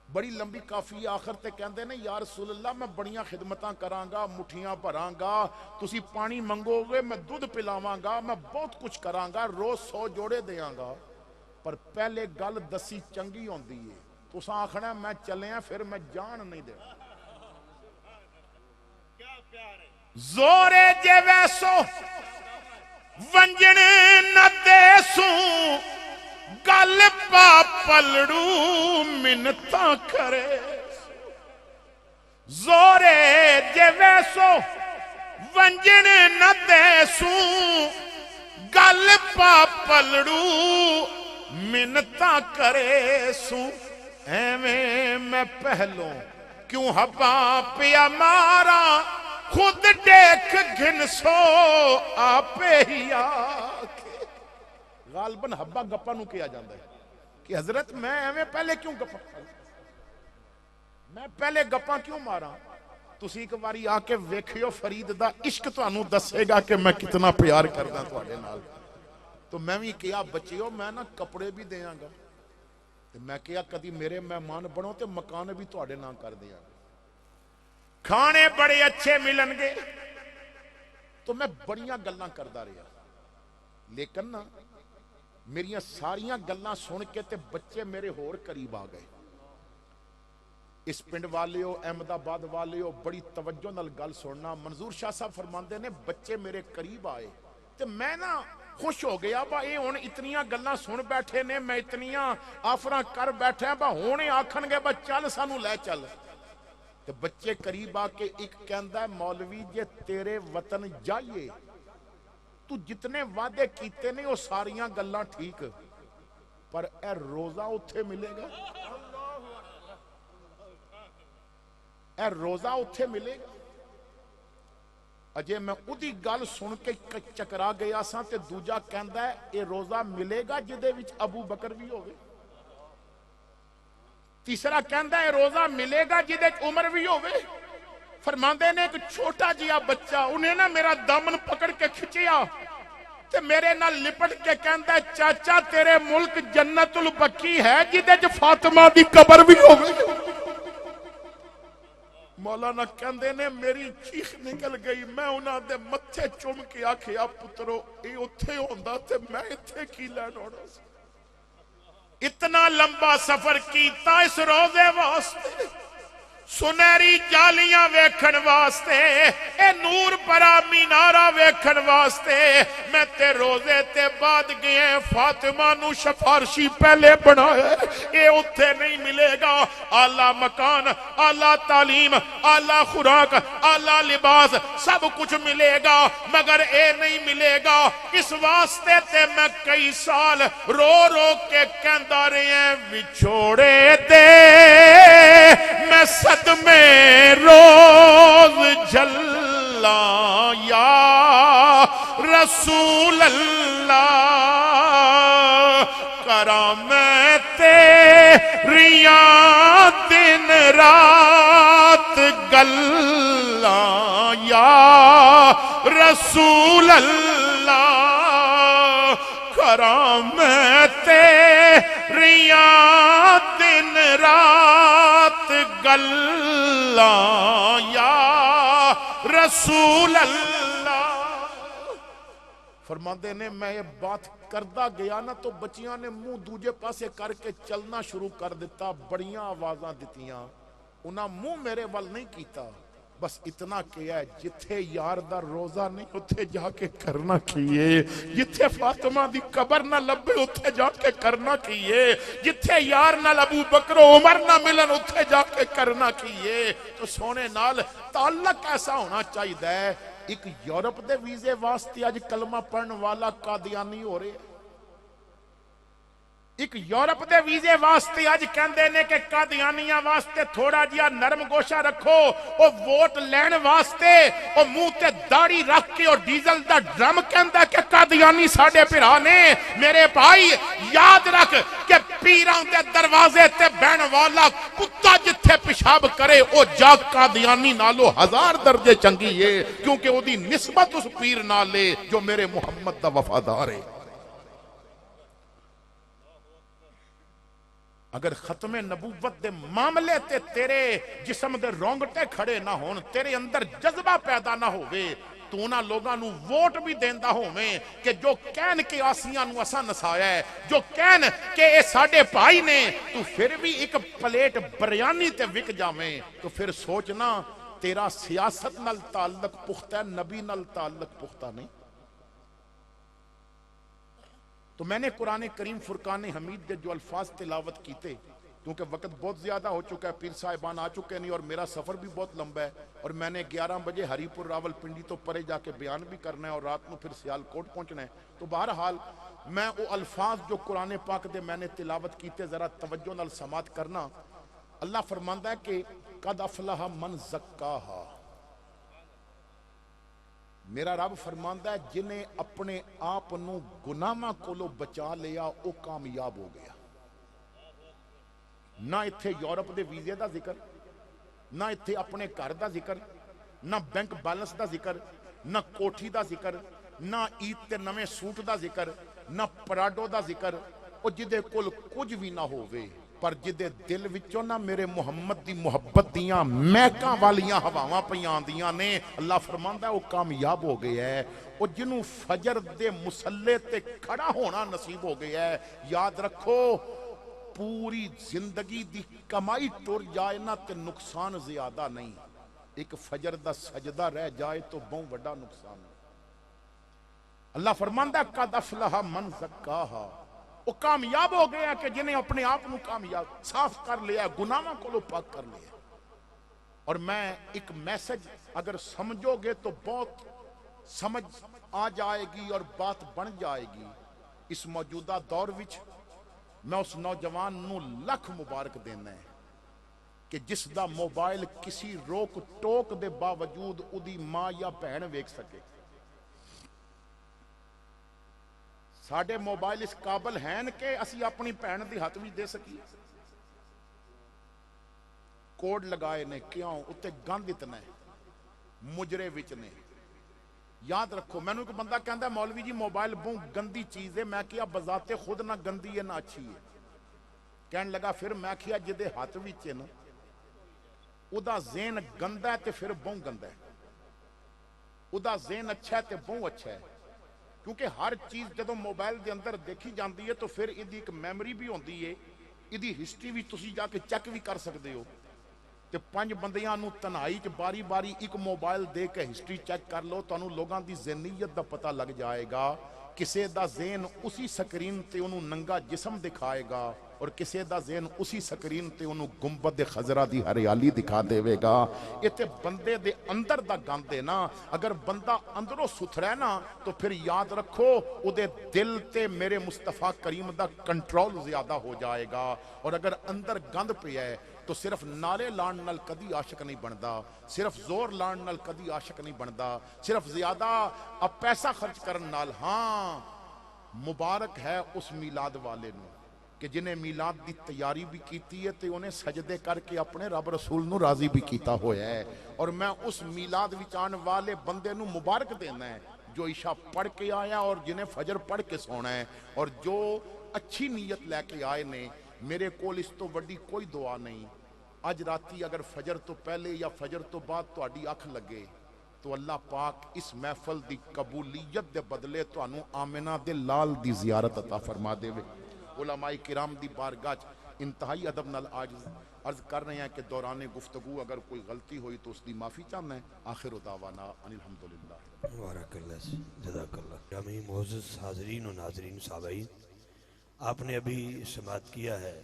A: بڑی لمبی کافی آخر تے کہندے نے یا رسول اللہ میں بڑیاں خدمتاں کرانگا مٹھیاں بھرانگا تسی پانی منگو گے میں دودھ پلاوانگا میں بہت کچھ کرانگا روز 100 جوڑے دیانگا پر پہلے گل دسی چنگی ہوندی ہے تساں آکھنا میں چلے ہیں پھر میں جان نہیں دے زورے جے ویسو ونجن نہ دیسوں گل پا پلڑو منتاں کرے زورے جے ویسو ونجن نہ دیسوں گل پا پلڑو منتاں کرے سوں ایویں میں پہلوں کیوں ہبا پیا مارا خود دیکھ گھن سو آپے ہی آکے۔ غالباً ہبا گپا نو کیا جاندہ ہے کہ حضرت میں ایویں پہلے کیوں گپا میں پہلے گپا کیوں مارا تسی ایک باری آکے ویکھیو فرید دا عشق تو انو دسے گا کہ میں کتنا پیار کردہ تواڈے نال۔ تو میں بھی کیا بچیو میں نا کپڑے بھی دیاں گا میں کیا کدی میرے مہمان بنو تے مکان بھی تواڈے نام کر دیاں گا کھانے بڑے اچھے ملن گے تو میں بڑیاں گلاں کردا رہا لیکن نا میریاں ساریاں گلاں سن کے تے بچے میرے ہور قریب آ گئے اس پنڈ والے ہو احمد آباد والے ہو بڑی توجہ نال گل سننا منظور شاہ صاحب فرماندے نے بچے میرے قریب آئے تے میں نا خوش ہو گیا با اے ہن اتنیاں گلاں سن بیٹھے نے میں اتنیاں آفراں کر بیٹھے با ہونے آکھن گے با چل سانو لے چل تے بچے قریب آ کے ایک کہندا ہے مولوی جے تیرے وطن جائیے تو جتنے وعدے کیتے نے وہ ساریاں گلاں ٹھیک پر اے روزہ اتھے ملے گا اے روزہ اتھے ملے گا اجے میں ادھی گل سن کے چکرا گیا ساں تے دوجا کہندا ہے اے روزہ ملے گا جدے وچ ابو بکر بھی ہوگے تیسرا کہندا ہے روزہ ملے گا جدے عمر بھی ہوگے فرماندے نے ایک چھوٹا جیا بچہ انہیں نا میرا دامن پکڑ کے کھچیا تے میرے نال لپٹ کے کہندا ہے چاچا تیرے ملک جنت البقی ہے جدے جو فاطمہ دی قبر بھی ہوگے مولانا کہندے نے میری چیخ نکل گئی میں انہاں دے متھے چوم کے آکھیا پترو اے اتھے ہوندا تے میں اتھے کی لین ہونا سی اتنا لمبا سفر کیتا اس روزے واسطے سنہری جالیاں ویکھن واسطے اے نور پرا مینارہ ویکھن واسطے میں تے روزے تے بعد گئے فاطمہ نو شفارشی پہلے بنائے اے اتھے نہیں ملے گا اعلیٰ مکان اعلیٰ تعلیم اعلیٰ خوراک اعلیٰ لباس سب کچھ ملے گا مگر اے نہیں ملے گا اس واسطے تے میں کئی سال رو رو کے کہندا رہے ہیں وچھوڑے دے میں میں روز جھلا یا رسول اللہ کرا میں تیریاں دن رات گلاں یا رسول اللہ کرا میں تیریاں دن رات گلاں یا رسول اللہ فرماندے نے میں یہ بات کردا گیا نا تو بچیاں نے منہ دوجے پاسے کر کے چلنا شروع کر دیتا، بڑیاں آوازاں دتیاں، انہاں منہ میرے ول نہیں کیتا، بس اتنا کیا ہے جتھے یار دا روزہ نہیں اتھے جا کے کرنا کیے، جتھے فاطمہ دی قبر نہ لبے اتھے جا کے کرنا کیے، جتھے یار نہ ابو بکر و عمر نہ ملن اتھے جا کے کرنا کیے۔ تو سونے نال تعلق ایسا ہونا چاہیے۔ ایک یورپ دے ویزے واسطے اج کلمہ پڑھن والا قادیانی ہو رہے، ایک یورپ دے ویزے واسطے اج کہندے نے کہ قادیانیاں واسطے تھوڑا جیا نرم گوشہ رکھو، او ووٹ لین واسطے او منہ تے داڑھی رکھ کے اور ڈیزل دا ڈرم کہندا کہ قادیانی ساڈے بھرا نے۔ میرے بھائی یاد رکھ کہ پیراں دے دروازے تے بہن والا کتا جتھے پیشاب کرے او جا قادیانی نالو 1000 درجے چنگی ہے، کیونکہ او دی نسبت اس پیر نال ہے جو میرے محمد دا وفادار ہے۔ اگر ختم نبوت دے معاملے تے تیرے جسم دے رونگٹے کھڑے نہ ہون، تیرے اندر جذبہ پیدا نہ ہوئے، تو نہ لوگاں نو ووٹ بھی دیندا ہوویں کہ جو کہن کے آسیاں نو اساں نسایا ہے، جو کہن کہ اے ساڈے بھائی نے، تو پھر بھی ایک پلیٹ بریانی تے وک جاویں، تو پھر سوچنا تیرا سیاست نال تعلق پختہ ہے، نبی نال تعلق پختہ نہیں۔ تو میں نے قرآن کریم فرقان حمید دے جو الفاظ تلاوت کیتے، کیونکہ وقت بہت زیادہ ہو چکا ہے، پیر صاحبان آ چکے نہیں اور میرا سفر بھی بہت لمبا ہے، اور میں نے 11 بجے ہری پور راول پنڈی تو پرے جا کے بیان بھی کرنا ہے اور رات میں پھر سیال کوٹ پہنچنا ہے۔ تو بہرحال میں وہ الفاظ جو قرآن پاک دے میں نے تلاوت کیتے ذرا توجہ نال سماعت کرنا۔ اللہ فرماندا ہے کہ قد افلح من زکاہا، میرا رب فرماندا ہے جنہیں اپنے آپ نو گناہاں کولو بچا لیا او کامیاب ہو گیا۔ نہ اتھے یورپ دے ویزے دا ذکر، نہ اتھے اپنے گھر دا ذکر، نہ بینک بیلنس دا ذکر، نہ کوٹھی دا ذکر، نہ عید تے نویں سوٹ دا ذکر، نہ پراڈو دا ذکر، او جدے کول کچھ بھی نہ ہووے پر جدے دل وچوں نہ میرے محمد دی محبت دیاں مہکاں والیاں ہواواں پیاں آندیاں نے، اللہ فرماندا ہے وہ کامیاب ہو گیا ہے۔ وہ جنوں فجر دے مصلے تے کھڑا ہونا نصیب ہو گیا ہے۔ یاد رکھو پوری زندگی دی کمائی ٹر جائے نا تے نقصان زیادہ نہیں، ایک فجر دا سجدہ رہ جائے تو بہت بڑا نقصان ہے۔ اللہ فرماندا ہے قد افلح من زکاہا، وہ کامیاب ہو گیا کہ جنہیں اپنے آپ کو کامیاب صاف کر لیا، گناہوں کو پاک کر لیا۔ اور میں ایک میسج اگر سمجھو گے تو بہت سمجھ آ جائے گی اور بات بن جائے گی۔ اس موجودہ دور وچ میں اس نوجوان نو لکھ مبارک دینا ہے کہ جس دا موبائل کسی روک ٹوک دے باوجود ادی ماں یا بہن ویکھ سکے۔ ساڑھے موبائل اس قابل ہیں کہ اسی اپنی بہن دی ہاتھ بھی دے سکی، کوڈ لگائے نے کیوں اتے گند اتنا ہے مجرے وچ نے۔ یاد رکھو میں نے ایک بندہ کہندا ہے مولوی جی موبائل بہت گندی چیز ہے، میں کیا بذات خود نہ گندی ہے نہ اچھی ہے۔ کہنے لگا پھر میں کیا جدے ہاتھ وچ ہے نا او دا ذہن گندا ہے تے پھر بہت گندا ہے، او دا ذہن اچھا ہے تے بہت اچھا ہے، کیونکہ ہر چیز جدو موبائل دے اندر دیکھی جاندی ہے تو پھر ادھی ایک میموری بھی ہوندی ہے، ادھی ہسٹری بھی تسی جا کے چیک بھی کر سکتے ہو۔ تے 5 بندیاں نو تنہائی چ باری باری ایک موبائل دے کے ہسٹری چیک کر لو، تانوں لوگاں دی ذہنیت دا پتہ لگ جائے گا۔ کسے دا ذہن اسی سکرین تے انہوں ننگا جسم دکھائے گا اور کسے دا ذہن اسی سکرین تے انہوں گنبد خضرا دی ہریالی دکھا دے گا۔ یہ تے بندے دے اندر دا گند ہے نا، اگر بندہ اندروں ستھرا ہے نا تو پھر یاد رکھو او دے دل تے میرے مصطفیٰ کریم دا کنٹرول زیادہ ہو جائے گا۔ اور اگر اندر گند پہ ہے تو صرف نعرے لان نال کدی عاشق نہیں بندا، صرف زور لان نال کدی عاشق نہیں بندا، صرف زیادہ اب پیسہ خرچ کرن نال۔ ہاں مبارک ہے اس میلاد والے نو کہ جنہیں میلاد دی تیاری بھی کیتی ہے تے انہیں سجدے کر کے اپنے رب رسول نو راضی بھی کیتا ہویا ہے۔ اور میں اس میلاد وچ آن والے بندے نو مبارک دینا ہے جو عشاء پڑھ کے آیا اور جنہیں فجر پڑھ کے سونا ہے، اور جو اچھی نیت لے کے آئے نے۔ میرے کول اس تو بڑی کوئی دعا نہیں، اج راتی اگر فجر تو پہلے یا فجر تو بعد تہاڈی اکھ لگے تو اللہ پاک اس محفل دی قبولیت دے بدلے تانوں آمنہ دے لال دی زیارت عطا فرما دے وے۔ علماء کرام دی بارگاہ انتہائی ادب نال عرض کر رہے ہیں کہ دوران گفتگو اگر کوئی غلطی ہوئی تو اس دی معافی چاہنا ہے۔ آخر دعوانا ان الحمدللہ۔
B: مبارک اللہ، جزاک اللہ۔ گرامی معزز حاضرین و ناظرین سامعین، آپ نے ابھی سماعت کیا ہے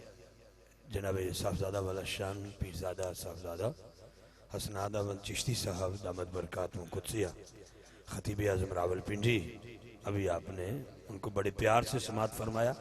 B: جناب صاحبزادہ والا شان پیرزادہ صاحبزادہ حسناد احمد چشتی صاحب دامت برکاتہ قدسیہ خطیب اعظم راولپنڈی۔ ابھی آپ نے ان کو بڑے پیار سے سماعت فرمایا۔